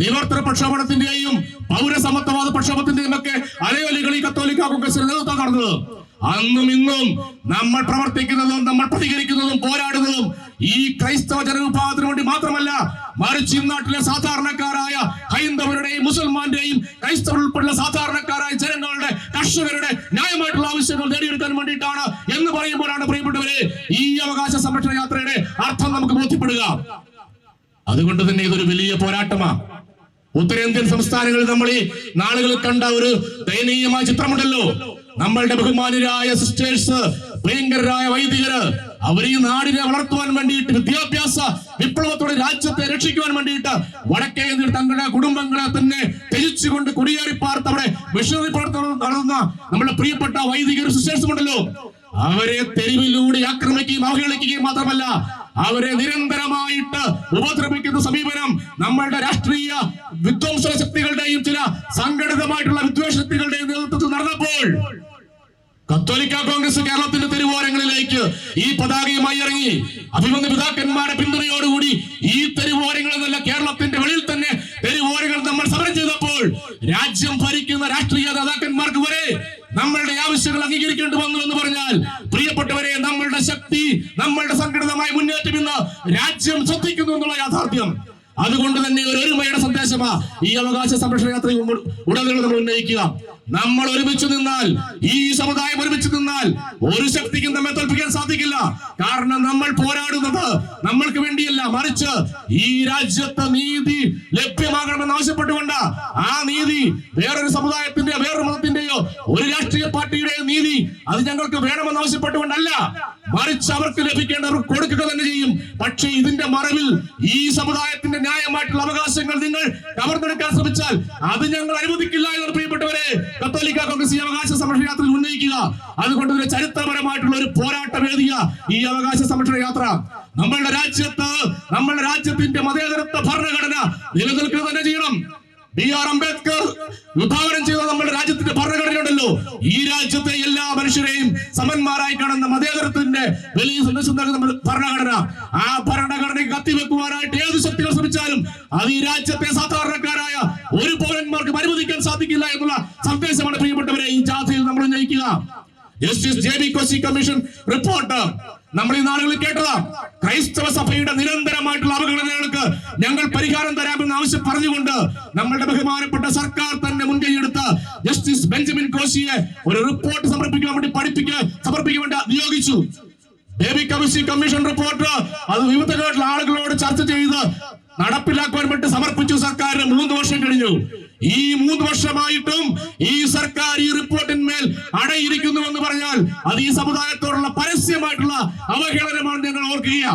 നിവർത്തന പ്രക്ഷോഭത്തിന്റെയും പൗരസമത്വവാദ പ്രക്ഷോഭത്തിന്റെയും ഒക്കെ അലയൊലികൾ ഈ കത്തോലിക്ക കോൺഗ്രസിന് നേതൃത്വം നടന്നത്. അന്നും ഇന്നും നമ്മൾ പ്രവർത്തിക്കുന്നതും നമ്മൾ പ്രതികരിക്കുന്നതും പോരാടുന്നതും ഈ ക്രൈസ്തവ ജനവിഭാഗത്തിന് വേണ്ടി മാത്രമല്ല, മറിച്ച് ഈ നാട്ടിലെ സാധാരണക്കാരായ ഹൈന്ദവരുടെയും മുസൽമാന്റെയും ക്രൈസ്തവർ ഉൾപ്പെടെയുള്ള സാധാരണക്കാരായ ജനങ്ങളുടെ, കർഷകരുടെ ന്യായമായിട്ടുള്ള ആവശ്യങ്ങൾ നേടിയെടുക്കാൻ വേണ്ടിയിട്ടാണ് എന്ന് പറയുമ്പോഴാണ് പ്രിയപ്പെട്ടവരെ ഈ അവകാശ സംരക്ഷണ യാത്രയുടെ അർത്ഥം നമുക്ക് ബോധ്യപ്പെടുക. അതുകൊണ്ട് തന്നെ ഇതൊരു വലിയ പോരാട്ടമാണ്. ഉത്തരേന്ത്യൻ സംസ്ഥാനങ്ങളിൽ നമ്മൾ ഈ നാളുകളിൽ കണ്ട ഒരു ദയനീയമായ ചിത്രമുണ്ടല്ലോ. നമ്മളുടെ ബഹുമാനരായ സിസ്റ്റേഴ്സ്, ഭയങ്കരരായ വൈദികര് അവർ ഈ നാടിനെ വളർത്തുവാൻ വേണ്ടിയിട്ട്, വിദ്യാഭ്യാസ വിപ്ലവത്തോടെ രാജ്യത്തെ രക്ഷിക്കുവാൻ വേണ്ടിയിട്ട് വടക്കേ ഇന്ത്യയിൽ തങ്ങളുടെ കുടുംബങ്ങളെ തന്നെ ത്യജിച്ചുകൊണ്ട് കുടിയേറി പാർത്ത് അവിടെ മിഷണറി പ്രവർത്തനം നടത്തുന്ന നമ്മുടെ പ്രിയപ്പെട്ട വൈദിക സിസ്റ്റേഴ്സും ഉണ്ടല്ലോ. അവരെ തെരുവിലൂടെ ആക്രമിക്കുകയും അവഹേളിക്കുകയും മാത്രമല്ല, അവരെ നിരന്തരമായിട്ട് ഉപദ്രവിക്കുന്ന സമീപനം നമ്മളുടെ രാഷ്ട്രീയ വിധ്വംസ ശക്തികളുടെയും ചില സംഘടിതമായിട്ടുള്ള വിദ്വേഷ ശക്തികളുടെയും നേതൃത്വത്തിൽ നടന്നപ്പോൾ കത്തോലിക്ക കോൺഗ്രസ് കേരളത്തിന്റെ തെരുവോരങ്ങളിലേക്ക് ഈ പതാകയുമായി ഇറങ്ങി അഭിമന്യ പിതാക്കന്മാരുടെ പിന്തുണയോടുകൂടി ഈ തെരുവോരങ്ങളിൽ നിന്നല്ല, കേരളത്തിന്റെ വെളിയിൽ തന്നെ തെരുവോരങ്ങൾ നമ്മൾ സമരം ചെയ്തപ്പോൾ രാജ്യം ഭരിക്കുന്ന രാഷ്ട്രീയ നേതാക്കന്മാർക്ക് വരെ നമ്മളുടെ ആവശ്യങ്ങൾ അംഗീകരിക്കേണ്ടി വന്നു എന്ന് പറഞ്ഞാൽ, പ്രിയപ്പെട്ടവരെ, നമ്മളുടെ ശക്തി, നമ്മളുടെ സംഘടിതമായ മുന്നേറ്റം ഇന്ന് രാജ്യം ശ്രദ്ധിക്കുന്നു എന്നുള്ള യാഥാർത്ഥ്യം. അതുകൊണ്ട് തന്നെ ഒരു ഒരുമയുടെ സന്ദേശമാ ഈ അവകാശ സംരക്ഷണ യാത്ര ഉടനീളം നമ്മൾ ഉന്നയിക്കുക. നമ്മൾ ഒരുമിച്ച് നിന്നാൽ, ഈ സമുദായം ഒരുമിച്ച് നിന്നാൽ ഒരു ശക്തിക്കും നമ്മെ തോൽപ്പിക്കാൻ സാധിക്കില്ല. കാരണം നമ്മൾ പോരാടുന്നത് നമ്മൾക്ക് വേണ്ടിയല്ല, മറിച്ച് ഈ രാജ്യത്ത് നീതി ലഭ്യമാകണമെന്ന് ആവശ്യപ്പെട്ടുകൊണ്ട്, ആ നീതി വേറൊരു സമുദായത്തിന്റെ, വേറൊരു മതത്തിന്റെയോ ഒരു രാഷ്ട്രീയ പാർട്ടിയുടെയോ നീതി അത് ഞങ്ങൾക്ക് വേണമെന്ന് ആവശ്യപ്പെട്ടുകൊണ്ടല്ല, മറിച്ച് അവർക്ക് ലഭിക്കേണ്ടവർക്ക് കൊടുക്കുക തന്നെ ചെയ്യും. പക്ഷേ ഇതിന്റെ മറവിൽ ഈ സമുദായത്തിന്റെ ന്യായമായിട്ടുള്ള അവകാശങ്ങൾ നിങ്ങൾ കവർന്നെടുക്കാൻ ശ്രമിച്ചാൽ അത് ഞങ്ങൾ അനുവദിക്കില്ല എന്ന് പ്രിയപ്പെട്ടവരെ കത്തോലിക്ക കോൺഗ്രസ് ഈ അവകാശ സംരക്ഷണ യാത്രയിൽ ഉന്നയിക്കുക. അതുകൊണ്ട് ഇതിന് ചരിത്രപരമായിട്ടുള്ള ഒരു പോരാട്ട വേദിയ ഈ അവകാശ സംരക്ഷണ യാത്ര. നമ്മളുടെ രാജ്യത്ത്, നമ്മളുടെ രാജ്യത്തിന്റെ മതേതരത്വ ഭരണഘടന നിലനിൽക്കുക തന്നെ ചെയ്യണം. B.R. അംബേദ്കർ വിഭാവനം ചെയ്ത നമ്മുടെ രാജ്യത്തിന്റെ ഭരണഘടനയുണ്ടല്ലോ, ഈ രാജ്യത്തെ എല്ലാ മനുഷ്യരെയും സമന്മാരായി കാണുന്ന മതേതരത്തിന്റെ വലിയ സന്ദേശം നൽകുന്ന ഭരണഘടന. ആ ഭരണഘടനയ്ക്ക് കത്തിവെക്കുവാനായിട്ട് ഏത് ശക്തികൾ ശ്രമിച്ചാലും അത് ഈ രാജ്യത്തെ സാധാരണക്കാരായ ഒരു പൗരന്മാർക്ക് അനുവദിക്കാൻ സാധിക്കില്ല എന്നുള്ള സന്ദേശമാണ് പ്രിയപ്പെട്ടവരെ ഈ ജാഥയിൽ നമ്മൾ ഉന്നയിക്കുക. Justice JB Koshy commission report നമ്മൾ ഈ നാളുകളിൽ കേട്ടതാ. ക്രൈസ്തവ സഭയുടെ നിരന്തരമായിട്ടുള്ള അവഗണനകൾക്ക് ഞങ്ങൾ പരിഹാരം തരാമെന്ന് ആവശ്യം പറഞ്ഞുകൊണ്ട് നമ്മളുടെ ബഹുമാനപ്പെട്ട സർക്കാർ തന്നെ മുൻകൈയെടുത്ത് ജസ്റ്റിസ് ബെഞ്ചമിൻ കോശിയെ ഒരു റിപ്പോർട്ട് സമർപ്പിക്കാൻ വേണ്ടി നിയോഗിച്ചു. JB കോശി കമ്മീഷൻ റിപ്പോർട്ട് അത് വിവിധ ആളുകളോട് ചർച്ച ചെയ്ത് നടപ്പിലാക്കുവാൻ വേണ്ടി സമർപ്പിച്ചു. സർക്കാരിന് 3 വർഷം കഴിഞ്ഞു. ഈ 3 വർഷമായിട്ടും ഈ സർക്കാർ ഈ റിപ്പോർട്ടിന്മേൽ അടയിരിക്കുന്നു എന്ന് പറഞ്ഞാൽ അത് ഈ സമുദായത്തോടുള്ള പരസ്യമായിട്ടുള്ള അവഹേളനമാണ് ഞങ്ങൾ ഓർക്കുക.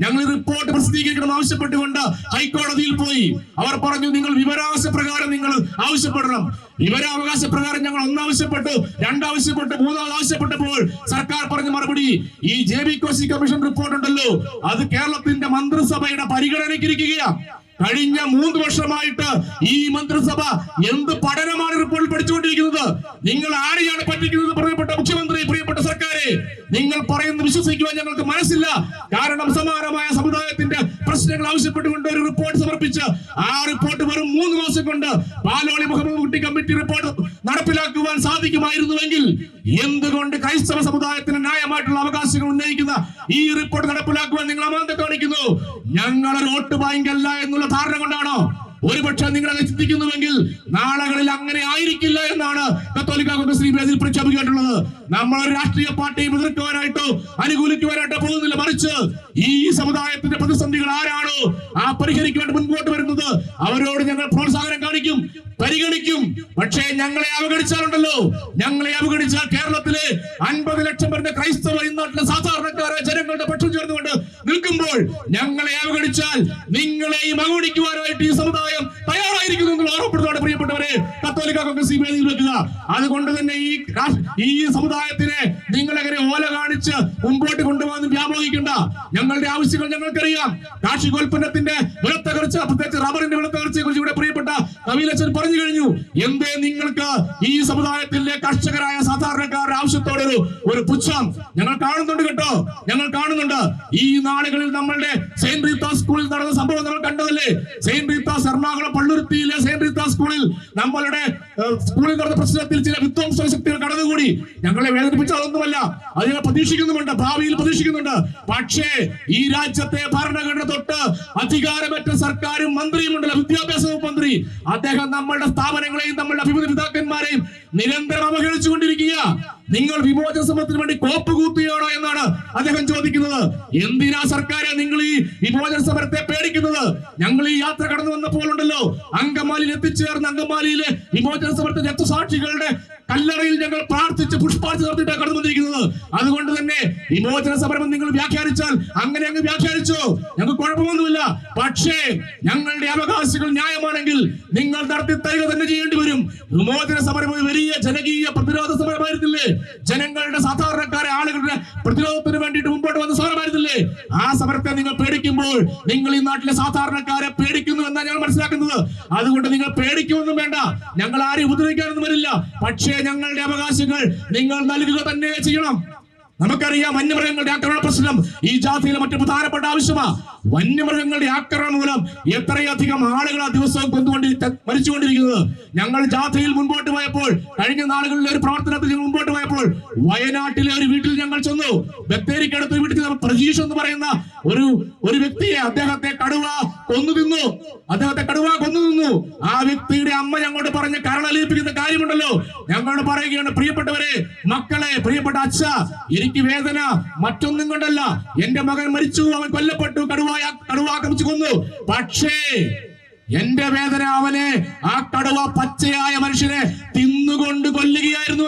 ഞങ്ങൾ റിപ്പോർട്ട് പ്രസിദ്ധീകരിക്കണം ആവശ്യപ്പെട്ടുകൊണ്ട് ഹൈക്കോടതിയിൽ പോയി. അവർ പറഞ്ഞു, നിങ്ങൾ വിവരാവകാശ പ്രകാരം നിങ്ങൾ ആവശ്യപ്പെടണം. വിവരാവകാശ പ്രകാരം ഞങ്ങൾ 1 ആവശ്യപ്പെട്ടു, 2 ആവശ്യപ്പെട്ടു, 3 ആവശ്യപ്പെട്ടപ്പോൾ സർക്കാർ പറഞ്ഞ മറുപടി, ഈ JB കോശി കമ്മീഷൻ റിപ്പോർട്ട് ഉണ്ടല്ലോ അത് കേരളത്തിന്റെ മന്ത്രിസഭയുടെ പരിഗണനയ്ക്കിരിക്കുകയാണ്. കഴിഞ്ഞ 3 വർഷമായിട്ട് ഈ മന്ത്രിസഭ എന്ത് പഠനമാണ് റിപ്പോർട്ടിൽ പഠിച്ചുകൊണ്ടിരിക്കുന്നത്? നിങ്ങൾ ആരെയാണ് പറ്റിക്കുന്നത്? പ്രിയപ്പെട്ട മുഖ്യമന്ത്രി, പ്രിയപ്പെട്ട സർക്കാരെ, നിങ്ങൾ പറയുന്നത് വിശ്വസിക്കുവാൻ ഞങ്ങൾക്ക് മനസ്സില്ല. കാരണം സമാനമായ സമുദായത്തിന്റെ പ്രശ്നങ്ങൾ ആവശ്യപ്പെട്ടുകൊണ്ട് ഒരു റിപ്പോർട്ട് സമർപ്പിച്ച് ആ റിപ്പോർട്ട് വെറും 3 മാസം കൊണ്ട് പാലോളി മുഹമ്മദ് കുട്ടി കമ്മിറ്റി റിപ്പോർട്ട് നടപ്പിലാക്കുവാൻ സാധിക്കുമായിരുന്നുവെങ്കിൽ എന്തുകൊണ്ട് ക്രൈസ്തവ സമുദായത്തിന് ന്യായമായിട്ടുള്ള അവകാശങ്ങൾ ഉന്നയിക്കുന്ന ഈ റിപ്പോർട്ട് നടപ്പിലാക്കുവാൻ നിങ്ങൾ അമാന്തം കാണിക്കുന്നു? ഞങ്ങളൊരു വോട്ട് ബാങ്ക് അല്ല എന്നുള്ള ധാരണ കൊണ്ടാണോ? ഒരുപക്ഷെ നിങ്ങൾ അത് ചിന്തിക്കുന്നുവെങ്കിൽ നാളുകളിൽ അങ്ങനെ ആയിരിക്കില്ല എന്നാണ് കത്തോലിക്ക കോൺഗ്രസ് ഈ വേദിയിൽ പ്രഖ്യാപിക്കാനുള്ളത്. നമ്മൾ ഒരു രാഷ്ട്രീയ പാർട്ടിയെ എതിർക്കുവാനായിട്ടോ അനുകൂലിക്കുവാനായിട്ടോ പോകുന്നില്ല, മറിച്ച് ഈ സമുദായത്തിന്റെ പ്രതിസന്ധികൾ ആരാണോ ആ പരിഹരിക്കുവാൻ മുൻപോട്ട് വരുന്നത് അവരോട് ഞങ്ങൾ പ്രോത്സാഹനം കാണിക്കും, പരിഗണിക്കും. പക്ഷേ ഞങ്ങളെ അവഗണിച്ചാലുണ്ടല്ലോ, ഞങ്ങളെ അവഗണിച്ചാൽ കേരളത്തിലെ 50 ലക്ഷം വരുന്ന ക്രൈസ്തവ ഇന്നാട്ടിലെ സാധാരണക്കാരായ ജനങ്ങളുടെ പക്ഷം ചേർന്നുകൊണ്ട് നിൽക്കുമ്പോൾ ഞങ്ങളെ അവഗണിച്ചാൽ നിങ്ങളെയും അവഗണിക്കുവാനായിട്ട് ഈ സമുദായം തയ്യാറായിരിക്കുന്നു എന്നുള്ള ഓർമ്മപ്പെടുന്നതാണ് പ്രിയപ്പെട്ടവരെ കത്തോലിക്ക കോൺഗ്രസ് ഈ വേദിയിൽ വെക്കുക. അതുകൊണ്ട് തന്നെ ഈ സമുദായത്തിനെ നിങ്ങളെങ്ങനെ ഓല കാണിച്ച് മുമ്പോട്ട് കൊണ്ടുപോകാൻ വ്യാമോഹിക്കണ്ട. ഞങ്ങളുടെ ആവശ്യങ്ങൾ ഞങ്ങൾക്കറിയാം. കാർഷികോൽപ്പന്നത്തിന്റെ വിലത്തകർച്ച, പ്രത്യേകിച്ച് റബ്ബറിന്റെ വിലത്തകർച്ചയെ കുറിച്ച് ഇവിടെ പ്രിയപ്പെട്ട കവിലച്ചൻ പറഞ്ഞു കഴിഞ്ഞു. എന്തേ നിങ്ങൾക്ക് ഈ സമുദായത്തിലെ കർഷകരായ സാധാരണക്കാരുടെ ആവശ്യത്തോടെ ഒരു പുച്ഛം ഞങ്ങൾ കാണുന്നുണ്ട് കേട്ടോ, ഞങ്ങൾ കാണുന്നുണ്ട്. ഈ നാളുകളിൽ നമ്മളുടെ സെയിന്റ് റീത്താസ് സ്കൂളിൽ നടന്ന സംഭവം നമ്മൾ കണ്ടതല്ലേ? സെയിന്റ് റീത്താസ് എറണാകുളം പള്ളുരുത്തിയിലെ സെയിന്റ് റീത്താസ് സ്കൂളിൽ നമ്മളുടെ സ്കൂളിൽ നടന്ന പ്രശ്നത്തിൽ ചില വിധ്വംസ ശക്തികൾ കടന്നുകൂടി. ഞങ്ങളെ വേദനിപ്പിച്ച അതൊന്നുമല്ല, അത് ഞങ്ങൾ പ്രതീക്ഷിക്കുന്നുമുണ്ട്, ഭാവിയിൽ പ്രതീക്ഷിക്കുന്നുണ്ട്. പക്ഷേ ഈ രാജ്യത്തെ ഭരണഘടന തൊട്ട് അധികാരമറ്റ സർക്കാരും മന്ത്രിയും ഉണ്ടല്ലോ, വിദ്യാഭ്യാസ വകുപ്പ് മന്ത്രി, അദ്ദേഹം നമ്മളുടെ സ്ഥാപനങ്ങളെയും നമ്മളുടെ അഭിമന്യ പിതാക്കന്മാരെയും നിരന്തരം അവഹേളിച്ചുകൊണ്ടിരിക്കുക. നിങ്ങൾ വിമോചന സമരത്തിന് വേണ്ടി കോപ്പ് കൂത്തുകയാണോ എന്നാണ് അദ്ദേഹം ചോദിക്കുന്നത്. എന്തിനാ സർക്കാരെ നിങ്ങൾ ഈ വിമോചന സമരത്തെ പേടിക്കുന്നത്? ഞങ്ങൾ ഈ യാത്ര കടന്നു വന്നപ്പോൾ ഉണ്ടല്ലോ, അങ്കമാലിയിൽ എത്തിച്ചേർന്ന് അങ്കമാലിയിലെ വിമോചന സമരത്തെ രക്തസാക്ഷികളുടെ കല്ലറയിൽ ഞങ്ങൾ പ്രാർത്ഥിച്ച് പുഷ്പാർച്ച നടത്തിയിട്ടാണ് കടന്നു വന്നിരിക്കുന്നത്. അതുകൊണ്ട് തന്നെ വിമോചന സമരം നിങ്ങൾ വ്യാഖ്യാനിച്ചാൽ അങ്ങനെ അങ്ങ് വ്യാഖ്യാനിച്ചു, ഞങ്ങൾക്ക് കുഴപ്പമൊന്നുമില്ല. പക്ഷേ ഞങ്ങളുടെ അവകാശങ്ങൾ ന്യായമാണെങ്കിൽ നിങ്ങൾ നടത്തി തരിക തന്നെ ചെയ്യേണ്ടി വരും. വിമോചന സമരം ഒരു വലിയ ജനകീയ പ്രതിരോധ സമരമായിരുന്നില്ലേ? ജനങ്ങളുടെ സാധാരണക്കാരെ ആളുകളുടെ പ്രതിരോധത്തിന് വേണ്ടിയിട്ട് മുമ്പോട്ട് വന്ന സമരമായിരുന്നില്ലേ? ആ സമരത്തെ നിങ്ങൾ പേടിക്കുമ്പോൾ നിങ്ങൾ ഈ നാട്ടിലെ സാധാരണക്കാരെ പേടിക്കുന്നു എന്നാണ് ഞങ്ങൾ മനസ്സിലാക്കുന്നത്. അതുകൊണ്ട് നിങ്ങൾ പേടിക്കുമൊന്നും വേണ്ട, ഞങ്ങൾ ആരെയും ഉപദ്രവിക്കാനൊന്നും വരില്ല. പക്ഷേ ഞങ്ങളുടെ അവകാശങ്ങൾ നിങ്ങൾ നൽകുക തന്നെ ചെയ്യണം. നമുക്കറിയാം, വന്യമൃഗങ്ങളുടെ ആക്രമണ പ്രശ്നം ഈ ജാതിയിലെ മറ്റു പ്രധാനപ്പെട്ട ആവശ്യമാണ്. വന്യമൃഗങ്ങളുടെ ആക്രമണം മൂലം എത്രയധികം ആളുകൾ ആ ദിവസവും മരിച്ചുകൊണ്ടിരിക്കുന്നത്. ഞങ്ങൾ ജാഥയിൽ മുൻപോട്ട് പോയപ്പോൾ, കഴിഞ്ഞ നാളുകളിലെ ഒരു പ്രവർത്തനത്തിൽ ഞങ്ങൾ മുമ്പോട്ട് പോയപ്പോൾ വയനാട്ടിലെ ഒരു വീട്ടിൽ ഞങ്ങൾ ചെന്നു. ബത്തേരിക്കടുത്ത് വീട്ടിൽ പ്രജീഷ് എന്ന് പറയുന്ന ഒരു വ്യക്തിയെ അദ്ദേഹത്തെ കടുവ കൊന്നു തിന്നു. ആ വ്യക്തിയുടെ അമ്മ ഞങ്ങളോട് പറഞ്ഞ കരളലിയിപ്പിക്കുന്ന കാര്യമുണ്ടല്ലോ. ഞങ്ങളോട് പറയുകയാണ്, പ്രിയപ്പെട്ടവരെ, മക്കളെ, പ്രിയപ്പെട്ട അച്ഛ, എനിക്ക് വേദന മറ്റൊന്നും കൊണ്ടല്ല. എന്റെ മകൻ മരിച്ചു, അവൻ കൊല്ലപ്പെട്ടു, കടുവ ആക്രമിച്ചു കൊന്നു. പക്ഷേ എന്റെ വേദന അവനെ ആ കടുവ പച്ചയായ മനുഷ്യനെ തിന്നുകൊണ്ട് കൊല്ലുകയായിരുന്നു.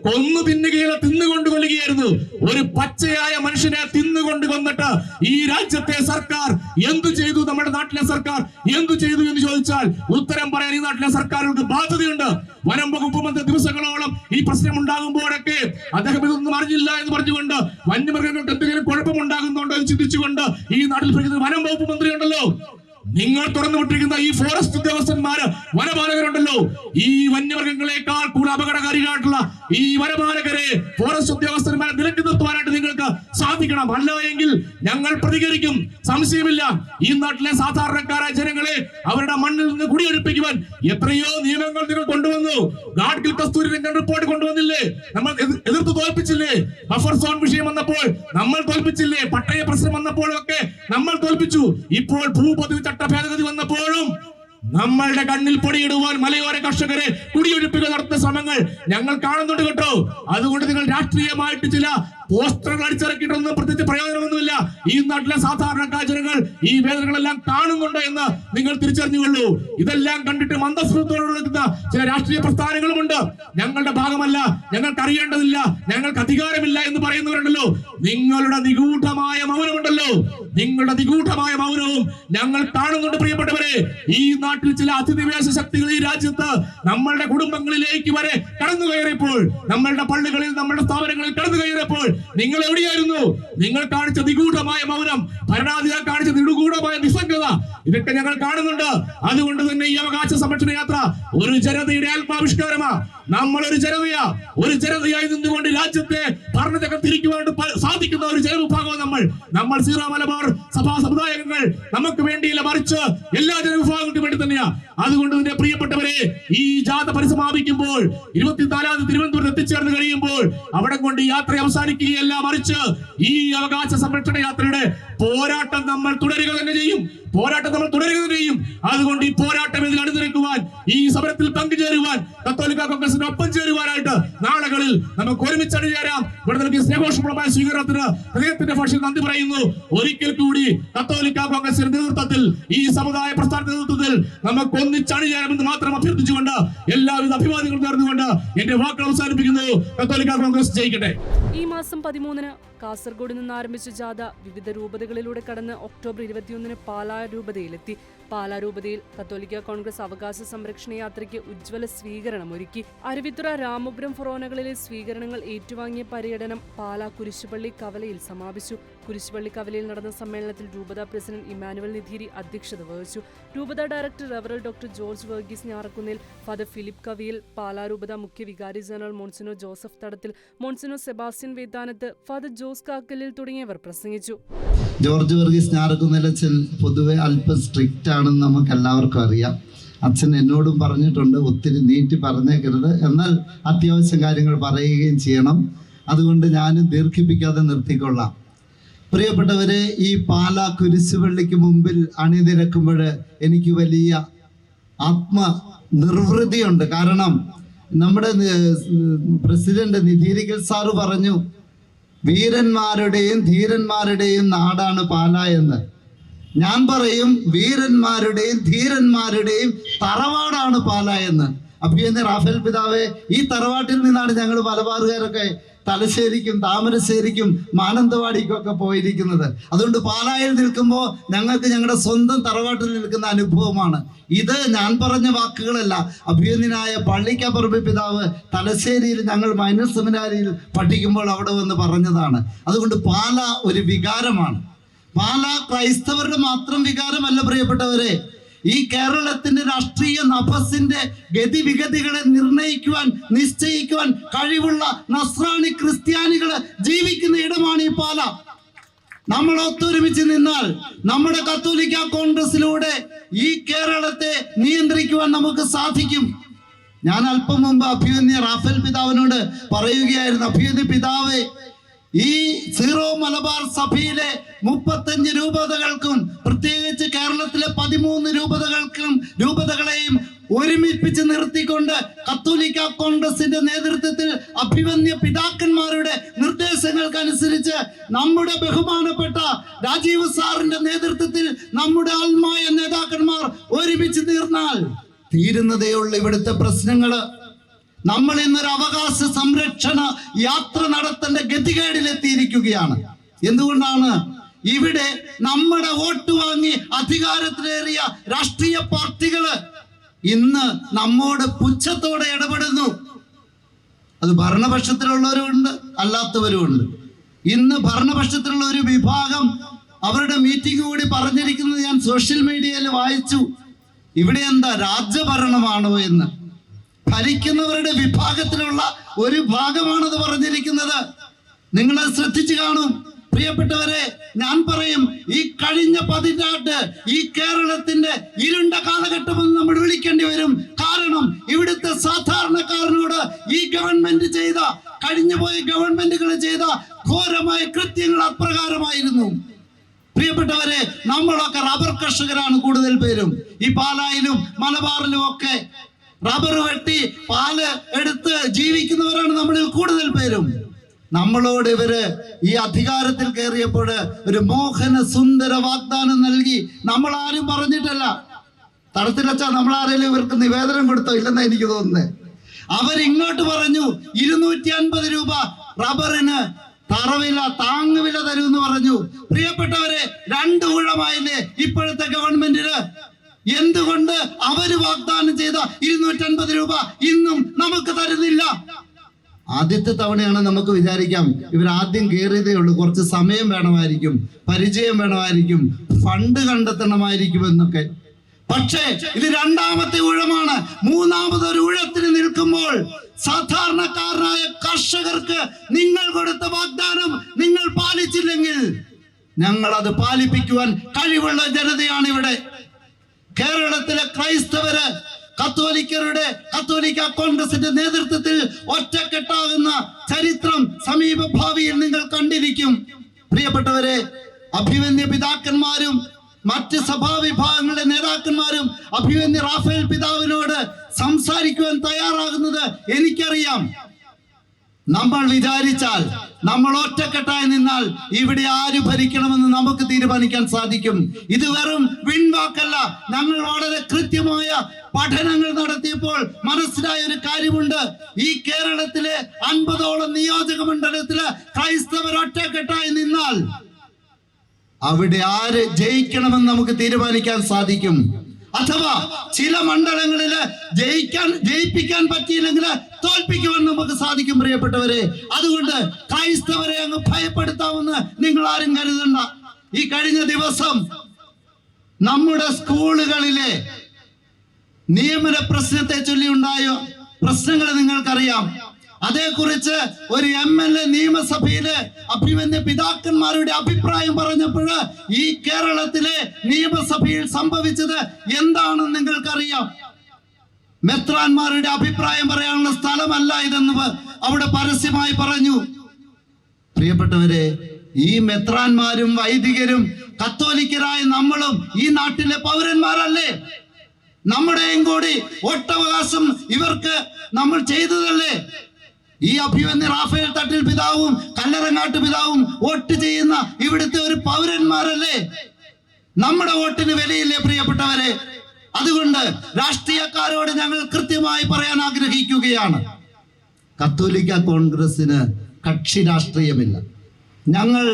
കൊന്നു തിന്നുകയില്ല, തിന്നുകൊണ്ട് കൊല്ലുകയായിരുന്നു. ഒരു പച്ചയായ മനുഷ്യനെ തിന്നുകൊണ്ട് കൊന്നിട്ട് ഈ രാജ്യത്തെ സർക്കാർ എന്തു ചെയ്തു? നമ്മുടെ നാട്ടിലെ സർക്കാർ എന്തു ചെയ്തു എന്ന് ചോദിച്ചാൽ ഉത്തരം പറയാൻ ഈ നാട്ടിലെ സർക്കാരുകൾക്ക് ബാധ്യതയുണ്ട്. വനം വകുപ്പ് മന്ത്രി ദിവസങ്ങളോളം ഈ പ്രശ്നം ഉണ്ടാകുമ്പോഴൊക്കെ അദ്ദേഹം ഇതൊന്നും അറിഞ്ഞില്ല എന്ന് പറഞ്ഞുകൊണ്ട് വന്യമൃഗങ്ങൾക്ക് എന്തെങ്കിലും കുഴപ്പമുണ്ടാകുന്നുണ്ടോ എന്ന് ചിന്തിച്ചുകൊണ്ട് ഈ നാട്ടിൽ ഭരിക്കുന്ന വനം വകുപ്പ് മന്ത്രി ഉണ്ടല്ലോ. നിങ്ങൾ തുറന്നു വിട്ടിരിക്കുന്ന ഈ ഫോറസ്റ്റ് ഉദ്യോഗസ്ഥന്മാര്, വനപാലകരുണ്ടല്ലോ, ഈ വന്യമൃഗങ്ങളെക്കാൾ കൂടുതൽ അപകടകാരികളായിട്ടുള്ള ഈ വനപാലകരെ, ഫോറസ്റ്റ് ഉദ്യോഗസ്ഥന്മാരെ നിലക്ക് നിർത്തുവാനായിട്ട് നിങ്ങൾക്ക് സാധിക്കണം. അല്ല എങ്കിൽ ഞങ്ങൾ പ്രതികരിക്കും, സംശയമില്ല. ഈ നാട്ടിലെ സാധാരണക്കാരായ ജനങ്ങളെ അവരുടെ മണ്ണിൽ നിന്ന് കുടിയൊഴിപ്പിക്കുവാൻ എത്രയോ നിയമങ്ങൾ നിങ്ങൾ കൊണ്ടുവന്നു. ഗാഡ്ഗിൽ കസ്തൂരി രംഗൻ റിപ്പോർട്ട് കൊണ്ടുവന്നില്ലേ? നമ്മൾ എതിർത്ത് തോൽപ്പിച്ചില്ലേ? ബഫർ സോൺ വിഷയം വന്നപ്പോൾ നമ്മൾ തോൽപ്പിച്ചില്ലേ? പട്ടയ പ്രശ്നം വന്നപ്പോഴൊക്കെ നമ്മൾ തോൽപ്പിച്ചു. ഇപ്പോൾ ഭൂപതിവ് ചട്ട ഭേദഗതി വന്നപ്പോഴും നമ്മളുടെ കണ്ണിൽ പൊടിയിടുവാൻ മലയോര കർഷകരെ കുടിയൊഴിപ്പിക്കുക നടത്തുന്ന ശ്രമങ്ങൾ ഞങ്ങൾ കാണുന്നുണ്ട് കേട്ടോ. അതുകൊണ്ട് നിങ്ങൾ രാഷ്ട്രീയമായിട്ട് ചില പോസ്റ്ററുകൾ അടിച്ചിറക്കിയിട്ടൊന്നും പ്രത്യേകിച്ച് പ്രയോജനമൊന്നുമില്ല. ഈ നാട്ടിലെ സാധാരണക്കാർ ജനങ്ങൾ ഈ വേദനകളെല്ലാം കാണുന്നുണ്ട് എന്ന് നിങ്ങൾ തിരിച്ചറിഞ്ഞുകൊള്ളൂ. ഇതെല്ലാം കണ്ടിട്ട് മന്ദസ്വരത്തോടെ നിൽക്കുന്ന ചില രാഷ്ട്രീയ പ്രസ്ഥാനങ്ങളുമുണ്ട്. ഞങ്ങളുടെ ഭാഗമല്ല, ഞങ്ങൾക്ക് അറിയേണ്ടതില്ല, ഞങ്ങൾക്ക് അധികാരമില്ല എന്ന് പറയുന്നവരുണ്ടല്ലോ. നിങ്ങളുടെ നിഗൂഢമായ മൗനമുണ്ടല്ലോ, നിങ്ങളുടെ നിഗൂഢമായ മൗനവും ഞങ്ങൾ കാണുന്നുണ്ട്. പ്രിയപ്പെട്ടവരെ, ഈ നാട്ടിൽ ചില അധിനിവേശ ശക്തികൾ ഈ രാജ്യത്ത് നമ്മളുടെ കുടുംബങ്ങളിലേക്ക് വരെ കടന്നു കയറിയപ്പോൾ, നമ്മളുടെ പള്ളികളിൽ, നമ്മുടെ സ്ഥാപനങ്ങളിൽ കടന്നു കയറിയപ്പോൾ നിങ്ങൾ എവിടെയായിരുന്നു? നിങ്ങൾ കാണിച്ച നിഗൂഢമായ മൗനം, ഭരണാധികാരികൾ കാണിച്ച നിഗൂഢമായ നിസ്സംഗത, ഇതൊക്കെ ഞങ്ങൾ കാണുന്നുണ്ട്. അതുകൊണ്ട് തന്നെ ഈ അവകാശ സംരക്ഷണ യാത്ര ഒരു ജനതയുടെ ആത്മാവിഷ്കാരമാ. നമ്മൾ ഒരു ജനതയായി നിന്നുകൊണ്ട് രാജ്യത്തെ ഭരണചക്രം തിരിക്കുവാനായിട്ട് സാധിക്കുന്ന ഒരു ജനവിഭാഗം നമ്മൾ സീറോ മലബാർ സഭാ സമുദായങ്ങൾ നമുക്ക് വേണ്ടിയില്ല, മറിച്ച് എല്ലാ ജനവിഭാഗങ്ങൾക്കും വേണ്ടി തന്നെയാ. അതുകൊണ്ട് തന്നെ പ്രിയപ്പെട്ടവരെ, ഈ ജാഥ പരിസമാപിക്കുമ്പോൾ 24 തിരുവനന്തപുരത്ത് എത്തിച്ചേർന്ന് കഴിയുമ്പോൾ അവിടെ കൊണ്ട് യാത്ര അവസാനിക്കുകയല്ല, മറിച്ച് ഈ അവകാശ സംരക്ഷണ യാത്രയുടെ പോരാട്ടം നമ്മൾ തുടരുക തന്നെ ചെയ്യും. അതുകൊണ്ട് ഈ പോരാട്ടം ഇതിൽ അണിനിരക്കുവാൻ, ഈ സമരത്തിൽ പങ്കുചേരുവാൻ, കത്തോലിക്ക കോൺഗ്രസിന് ഒപ്പം ചേരുവാനായിട്ട് നാളുകളിൽ നമുക്ക് ഒരുമിച്ച് അണിചേരാം. ഇവിടെ നൽകിയ സ്നേഹോഷ്മളമായ സ്വീകരണത്തിന് ഹൃദയത്തിന്റെ ഭാഷയിൽ നന്ദി പറയുന്നു. ഒരിക്കൽ കൂടി കത്തോലിക്ക കോൺഗ്രസിന്റെ നേതൃത്വത്തിൽ, ഈ സമുദായ പ്രസ്ഥാനത്തിന്റെ നേതൃത്വത്തിൽ നമുക്ക് ഒന്നിച്ച് അണിചേരാമെന്ന് മാത്രം അഭ്യർത്ഥിച്ചുകൊണ്ട് എല്ലാവിധ അഭിവാദ്യങ്ങളും നേർന്നുകൊണ്ട് എന്റെ വാക്കുകൾ അവസാനിപ്പിക്കുന്നു. കത്തോലിക്ക കോൺഗ്രസ് ജയിക്കട്ടെ. ഈ മാസം 13-ന് കാസർഗോഡ് നിന്ന് ആരംഭിച്ച ജാഥ വിവിധ രൂപതകളിലൂടെ കടന്ന് ഒക്ടോബർ 21-ന് പാലാ രൂപതയിലെത്തി. പാലാ രൂപതയിൽ കത്തോലിക്ക കോൺഗ്രസ് അവകാശ സംരക്ഷണ യാത്രയ്ക്ക് ഉജ്ജ്വല സ്വീകരണം ഒരുക്കി. അരുവിത്തുറ, രാമപുരം ഫൊറോനകളിലെ സ്വീകരണങ്ങൾ ഏറ്റുവാങ്ങിയ പര്യടനം പാലാ കുരിശുപള്ളി കവലയിൽ സമാപിച്ചു. കുരിശുപള്ളി കവലയിൽ നടന്ന സമ്മേളനത്തിൽ രൂപതാ പ്രസിഡന്റ് ഇമ്മാനുവൽ നിധീരി അധ്യക്ഷത വഹിച്ചു. രൂപതാ ഡയറക്ടർ റവറൽ ഡോക്ടർ ജോർജ് വർഗീസ് ഞാറക്കുന്നേൽ, ഫാദർ ഫിലിപ്പ് കവിയിൽ, പാലാ രൂപതാ മുഖ്യ വികാരി general monsignor Joseph Thadathil, monsignor Sebastian Vedanath, father Jose Kakkalil തുടങ്ങിയവർ പ്രസംഗിച്ചു. ജോർജ് വർഗീസ് ഞാറക്കുന്നേലച്ഛൻ പൊതുവെ അല്പം സ്ട്രിക്റ്റ് ആണെന്ന് നമുക്ക് എല്ലാവർക്കും അറിയാം. അച്ഛൻ എന്നോടും പറഞ്ഞിട്ടുണ്ട്, ഒത്തിരി നീട്ടി പറഞ്ഞേക്കരുത്, എന്നാൽ അത്യാവശ്യം കാര്യങ്ങൾ പറയുകയും ചെയ്യണം. അതുകൊണ്ട് ഞാനും ദീർഘിപ്പിക്കാതെ നിർത്തിക്കൊള്ളാം. പ്രിയപ്പെട്ടവരെ, ഈ പാലാ കുരിശുപള്ളിക്ക് മുമ്പിൽ അണിനിരക്കുമ്പോൾ എനിക്ക് വലിയ ആത്മനിർവൃതിയുണ്ട്. കാരണം നമ്മുടെ പ്രസിഡന്റ് നിധീരിക്കൽ സാറ് പറഞ്ഞു, വീരന്മാരുടെയും ധീരന്മാരുടെയും നാടാണ് പാലാ എന്ന്. ഞാൻ പറയും, വീരന്മാരുടെയും ധീരന്മാരുടെയും തറവാടാണ് പാലാ എന്ന്. അഭിയന്യ റാഫേൽ പിതാവെ, ഈ തറവാട്ടിൽ നിന്നാണ് ഞങ്ങൾ മലബാറുകാരൊക്കെ തലശ്ശേരിക്കും താമരശ്ശേരിക്കും മാനന്തവാടിക്കൊക്കെ പോയിരിക്കുന്നത്. അതുകൊണ്ട് പാലായിൽ നിൽക്കുമ്പോൾ ഞങ്ങൾക്ക് ഞങ്ങളുടെ സ്വന്തം തറവാട്ടിൽ നിൽക്കുന്ന അനുഭവമാണ് ഇത്. ഞാൻ പറഞ്ഞ വാക്കുകളല്ല, അഭിയന്യനായ പള്ളിക്കപ്പറമ്പ് പിതാവ് തലശ്ശേരിയിൽ ഞങ്ങൾ മൈനർ സെമിനാരിയിൽ പഠിക്കുമ്പോൾ അവിടെ വന്ന് പറഞ്ഞതാണ്. അതുകൊണ്ട് പാല ഒരു വികാരമാണ്. പാല ക്രൈസ്തവരുടെ മാത്രം വികാരമല്ല പ്രിയപ്പെട്ടവരെ. ഈ കേരളത്തിന്റെ രാഷ്ട്രീയ നഭസിന്റെ ഗതിവിഗതികളെ നിർണയിക്കുവാൻ, നിശ്ചയിക്കുവാൻ കഴിവുള്ള നസ്രാണി ക്രിസ്ത്യാനികള് ജീവിക്കുന്ന ഇടമാണ് ഈ പാല. നമ്മൾ ഒത്തൊരുമിച്ച് നിന്നാൽ നമ്മുടെ കത്തോലിക്ക കോൺഗ്രസിലൂടെ ഈ കേരളത്തെ നിയന്ത്രിക്കുവാൻ നമുക്ക് സാധിക്കും. ഞാൻ അല്പം മുമ്പ് അഭിയന്യ റാഫേൽ പിതാവിനോട് പറയുകയായിരുന്നു, അഭിയന്യ പിതാവേ, ഈ സീറോ മലബാർ സഭയിലെ 35 രൂപതകൾക്കും പ്രത്യേകിച്ച് കേരളത്തിലെ 13 രൂപതകളെയും ഒരുമിപ്പിച്ച് നിർത്തിക്കൊണ്ട് കത്തോലിക്ക കോൺഗ്രസിന്റെ നേതൃത്വത്തിൽ അഭിവന്യ പിതാക്കന്മാരുടെ നിർദ്ദേശങ്ങൾക്കനുസരിച്ച് നമ്മുടെ ബഹുമാനപ്പെട്ട രാജീവ് സാറിന്റെ നേതൃത്വത്തിൽ നമ്മുടെ ആത്മായ നേതാക്കന്മാർ ഒരുമിച്ച് തീർന്നാൽ തീരുന്നതേയുള്ള ഇവിടുത്തെ പ്രശ്നങ്ങള്. നമ്മൾ ഇന്നൊരു അവകാശ സംരക്ഷണ യാത്ര നടത്തേണ്ട ഗതികേടിലെത്തിയിരിക്കുകയാണ്. എന്തുകൊണ്ടാണ്? ഇവിടെ നമ്മുടെ വോട്ട് വാങ്ങി അധികാരത്തിലേറിയ രാഷ്ട്രീയ പാർട്ടികള് ഇന്ന് നമ്മോട് പുച്ഛത്തോടെ ഇടപെടുന്നു. അത് ഭരണപക്ഷത്തിലുള്ളവരുമുണ്ട്, അല്ലാത്തവരുമുണ്ട്. ഇന്ന് ഭരണപക്ഷത്തിലുള്ള ഒരു വിഭാഗം അവരുടെ മീറ്റിംഗ് കൂടി പറഞ്ഞിരിക്കുന്നത് ഞാൻ സോഷ്യൽ മീഡിയയിൽ വായിച്ചു. ഇവിടെ എന്താ രാജ്യഭരണമാണോ എന്ന്. ഭരിക്കുന്നവരുടെ വിഭാഗത്തിലുള്ള ഒരു ഭാഗമാണത് പറഞ്ഞിരിക്കുന്നത്. നിങ്ങളത് ശ്രദ്ധിച്ചു കാണും പ്രിയപ്പെട്ടവരെ. ഞാൻ പറയും, ഈ കഴിഞ്ഞ 10 പതിറ്റാണ്ട് ഈ കേരളത്തിന്റെ ഇരുണ്ട കാലഘട്ടമെന്ന് നമ്മൾ വിളിക്കേണ്ടി വരും. കാരണം ഇവിടുത്തെ സാധാരണക്കാരനോട് ഈ ഗവൺമെന്റ് ചെയ്ത, കഴിഞ്ഞുപോയ ഗവൺമെന്റുകൾ ചെയ്ത ഘോരമായ കൃത്യങ്ങൾ അപ്രകാരമായിരുന്നു. പ്രിയപ്പെട്ടവരെ, നമ്മളൊക്കെ റബ്ബർ കർഷകരാണ് കൂടുതൽ പേരും. ഈ പാലായിലും മലബാറിലും ഒക്കെ റബ്ബർ വെട്ടി പാല് എടുത്ത് ജീവിക്കുന്നവരാണ് നമ്മളിൽ കൂടുതൽ പേരും. നമ്മളോട് ഇവര് ഈ അധികാരത്തിൽ കയറിയപ്പോൾ ഒരു മോഹന സുന്ദര വാഗ്ദാനം നൽകി. നമ്മൾ ആരും പറഞ്ഞിട്ടല്ല. തടത്തിലച്ച നമ്മളാരെങ്കിലും ഇവർക്ക് നിവേദനം കൊടുത്തോ? ഇല്ലെന്നാ എനിക്ക് തോന്നുന്നത്. അവരിങ്ങോട്ട് പറഞ്ഞു 250 രൂപ റബ്ബറിന് തറവില, താങ്ങുവില തരുമെന്ന് പറഞ്ഞു. പ്രിയപ്പെട്ടവരെ, 2 ഊഴമായില്ലേ ഇപ്പോഴത്തെ ഗവൺമെന്റിന്? എന്തുകൊണ്ട് അവര് വാഗ്ദാനം ചെയ്ത 250 രൂപ ഇന്നും നമുക്ക് തരുന്നില്ല? ആദ്യത്തെ തവണയാണ് നമുക്ക് വിചാരിക്കാം ഇവർ ആദ്യം കയറിയതേ ഉള്ളൂ, കുറച്ച് സമയം വേണമായിരിക്കും, പരിചയം വേണമായിരിക്കും, ഫണ്ട് കണ്ടെത്തണമായിരിക്കും എന്നൊക്കെ. പക്ഷേ ഇത് 2ാമത്തെ ഊഴമാണ്. 3ാമതൊരു ഊഴത്തിന് നിൽക്കുമ്പോൾ സാധാരണക്കാരനായ കർഷകർക്ക് നിങ്ങൾ കൊടുത്ത വാഗ്ദാനം നിങ്ങൾ പാലിച്ചില്ലെങ്കിൽ ഞങ്ങൾ അത് പാലിപ്പിക്കുവാൻ കഴിവുള്ള ജനതയാണ് ഇവിടെ. കേരളത്തിലെ ക്രൈസ്തവര് കത്തോലിക്ക കോൺഗ്രസിന്റെ നേതൃത്വത്തിൽ ഒറ്റക്കെട്ടാകുന്ന ചരിത്രം സമീപ ഭാവിയിൽ നിങ്ങൾ കണ്ടിരിക്കും. പ്രിയപ്പെട്ടവരെ, അഭിവന്യ പിതാക്കന്മാരും മറ്റ് സഭാവിഭാഗങ്ങളുടെ നേതാക്കന്മാരും അഭിവന്യ റാഫേൽ പിതാവിനോട് സംസാരിക്കുവാൻ തയ്യാറാകുന്നത് എനിക്കറിയാം. നമ്മൾ വിചാരിച്ചാൽ, നമ്മൾ ഒറ്റക്കെട്ടായി നിന്നാൽ ഇവിടെ ആര് ഭരിക്കണമെന്ന് നമുക്ക് തീരുമാനിക്കാൻ സാധിക്കും. ഇത് വെറും വിൺവാക്കല്ല. ഞങ്ങൾ വളരെ കൃത്യമായ പഠനങ്ങൾ നടത്തിയപ്പോൾ മനസ്സിലായ ഒരു കാര്യമുണ്ട്. ഈ കേരളത്തിലെ 50ഓളം നിയോജക മണ്ഡലത്തില് ക്രൈസ്തവർ ഒറ്റക്കെട്ടായി നിന്നാൽ അവിടെ ആര് ജയിക്കണമെന്ന് നമുക്ക് തീരുമാനിക്കാൻ സാധിക്കും. അഥവാ ചില മണ്ഡലങ്ങളില് ജയിപ്പിക്കാൻ പറ്റിയില്ലെങ്കിൽ തോൽപ്പിക്കുവാൻ നമുക്ക് സാധിക്കും. പ്രിയപ്പെട്ടവരെ, അതുകൊണ്ട് ക്രൈസ്തവരെ അങ്ങ് ഭയപ്പെടുത്താമെന്ന് നിങ്ങൾ ആരും കരുതണ്ട. ഈ കഴിഞ്ഞ ദിവസം നമ്മുടെ സ്കൂളുകളിലെ നിയമന പ്രശ്നത്തെ ചൊല്ലി ഉണ്ടായ പ്രശ്നങ്ങൾ നിങ്ങൾക്കറിയാം. അതേക്കുറിച്ച് ഒരു MLA നിയമസഭയില് അഭിമന്യ പിതാക്കന്മാരുടെ അഭിപ്രായം പറഞ്ഞപ്പോൾ ഈ കേരളത്തിലെ നിയമസഭയിൽ സംഭവിച്ചത് എന്താണെന്ന് നിങ്ങൾക്കറിയാം. മെത്രാന്മാരുടെ അഭിപ്രായം പറയാനുള്ള സ്ഥലമല്ല ഇതെന്ന് അവിടെ പരസ്യമായി പറഞ്ഞു. പ്രിയപ്പെട്ടവരെ, ഈ മെത്രാന്മാരും വൈദികരും കത്തോലിക്കരായ നമ്മളും ഈ നാട്ടിലെ പൗരന്മാരല്ലേ? നമ്മുടെയും കൂടി വോട്ടവകാശം ഇവർക്ക് നമ്മൾ ചെയ്തതല്ലേ? ഈ അഭിവന്യ റാഫേൽ തട്ടിൽ പിതാവും കല്ലറങ്ങാട്ട് പിതാവും വോട്ട് ചെയ്യുന്ന ഇവിടുത്തെ ഒരു പൗരന്മാരല്ലേ? നമ്മുടെ വോട്ടിന് വിലയില്ലേ പ്രിയപ്പെട്ടവരെ? അതുകൊണ്ട് രാഷ്ട്രീയക്കാരോട് ഞങ്ങൾ കൃത്യമായി പറയാൻ ആഗ്രഹിക്കുകയാണ്, കത്തോലിക്ക കോൺഗ്രസിന് കക്ഷി രാഷ്ട്രീയമില്ല. ഞങ്ങൾ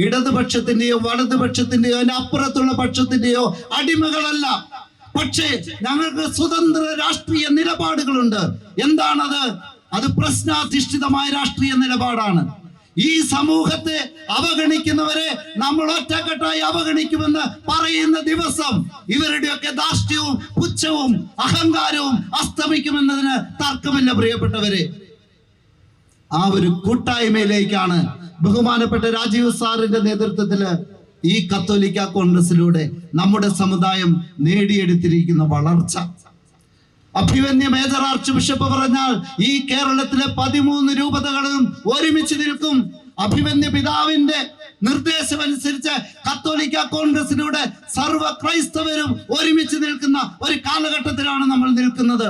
ഇടതുപക്ഷത്തിന്റെയോ വലതുപക്ഷത്തിന്റെയോ അപ്പുറത്തുള്ള പക്ഷത്തിന്റെയോ അടിമകളല്ല. പക്ഷേ ഞങ്ങൾക്ക് സ്വതന്ത്ര രാഷ്ട്രീയ നിലപാടുകളുണ്ട്. എന്താണത്? അത് പ്രശ്നാധിഷ്ഠിതമായ രാഷ്ട്രീയ നിലപാടാണ്. ഈ സമൂഹത്തെ അവഗണിക്കുന്നവരെ നമ്മൾ ഒറ്റക്കെട്ടായി അവഗണിക്കുമെന്ന് പറയുന്ന ദിവസം ഇവരുടെയൊക്കെ ധാർഷ്ട്യവും പുച്ഛവും അഹങ്കാരവും അസ്തമിക്കുമെന്നതിന് തർക്കമില്ല പ്രിയപ്പെട്ടവരെ. ആ ഒരു കൂട്ടായ്മയിലേക്കാണ് ബഹുമാനപ്പെട്ട രാജീവ് സാറിന്റെ നേതൃത്വത്തില് ഈ കത്തോലിക്ക കോൺഗ്രസിലൂടെ നമ്മുടെ സമുദായം നേടിയെടുത്തിരിക്കുന്ന വളർച്ച. അഭിവന്യ മേജർ ആർച്ച് ബിഷപ്പ് പറഞ്ഞാൽ ഈ കേരളത്തിലെ 13 രൂപതകളും ഒരുമിച്ച് നിൽക്കും. അഭിവന്യ പിതാവിന്റെ നിർദ്ദേശമനുസരിച്ച് കത്തോലിക്ക കോൺഗ്രസിലൂടെ സർവ്വ ക്രൈസ്തവരും ഒരുമിച്ച് നിൽക്കുന്ന ഒരു കാലഘട്ടത്തിലാണ് നമ്മൾ നിൽക്കുന്നത്.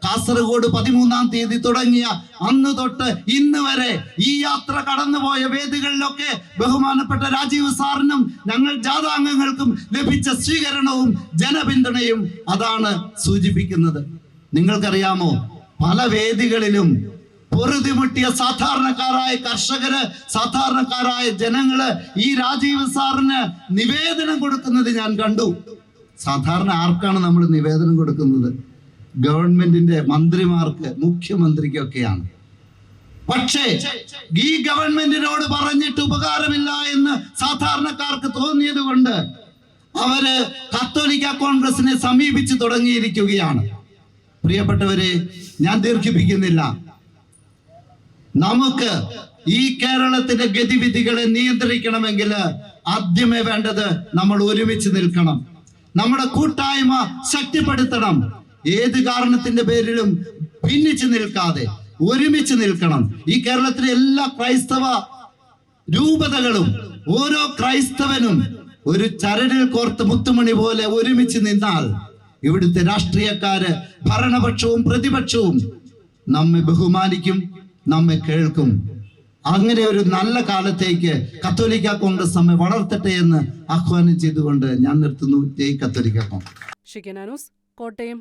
കാസർഗോഡ് 13-ാം തീയതി തുടങ്ങിയ അന്ന് തൊട്ട് ഇന്ന് വരെ ഈ യാത്ര കടന്നുപോയ വേദികളിലൊക്കെ ബഹുമാനപ്പെട്ട രാജീവ് സാറിനും ഞങ്ങൾ ജാഥാംഗങ്ങൾക്കും ലഭിച്ച സ്വീകരണവും ജനപിന്തുണയും അതാണ് സൂചിപ്പിക്കുന്നത്. നിങ്ങൾക്കറിയാമോ, പല വേദികളിലും പൊറുതിമുട്ടിയ സാധാരണക്കാരായ കർഷകര്, സാധാരണക്കാരായ ജനങ്ങള് ഈ രാജീവ് സാറിന് നിവേദനം കൊടുക്കുന്നത് ഞാൻ കണ്ടു. സാധാരണ ആർക്കാണ് നമ്മൾ നിവേദനം കൊടുക്കുന്നത്? ഗവൺമെന്റിന്റെ മന്ത്രിമാർക്ക്, മുഖ്യമന്ത്രിക്കൊക്കെയാണ്. പക്ഷേ ഈ ഗവൺമെന്റിനോട് പറഞ്ഞിട്ട് ഉപകാരമില്ല എന്ന് സാധാരണക്കാർക്ക് തോന്നിയത് കൊണ്ട് അവര് കത്തോലിക്ക കോൺഗ്രസിനെ സമീപിച്ചു തുടങ്ങിയിരിക്കുകയാണ്. പ്രിയപ്പെട്ടവരെ, ഞാൻ ദീർഘിപ്പിക്കുന്നില്ല. നമുക്ക് ഈ കേരളത്തിന്റെ ഗതിവിധികളെ നിയന്ത്രിക്കണമെങ്കിൽ ആദ്യമേ വേണ്ടത് നമ്മൾ ഒരുമിച്ച് നിൽക്കണം. നമ്മുടെ കൂട്ടായ്മ ശക്തിപ്പെടുത്തണം. ഏത് കാരണത്തിന്റെ പേരിലും ഭിന്നിച്ചു നിൽക്കാതെ ഒരുമിച്ച് നിൽക്കണം. ഈ കേരളത്തിലെ എല്ലാ ക്രൈസ്തവ രൂപതകളും ഓരോ ക്രൈസ്തവനും ഒരു ചരടിൽ കോർത്ത് മുത്തുമണി പോലെ ഒരുമിച്ച് നിന്നാൽ ഇവിടുത്തെ രാഷ്ട്രീയക്കാര്, ഭരണപക്ഷവും പ്രതിപക്ഷവും നമ്മെ ബഹുമാനിക്കും, നമ്മെ കേൾക്കും. അങ്ങനെ ഒരു നല്ല കാലത്തേക്ക് കത്തോലിക്ക കോൺഗ്രസ് നമ്മെ വളർത്തട്ടെ എന്ന് ആഹ്വാനം ചെയ്തുകൊണ്ട് ഞാൻ നിർത്തുന്നു. ജയ് കത്തോലിക്ക കോൺഗ്രസ്. ഷിക്കനാനൂസ്, കോട്ടയം.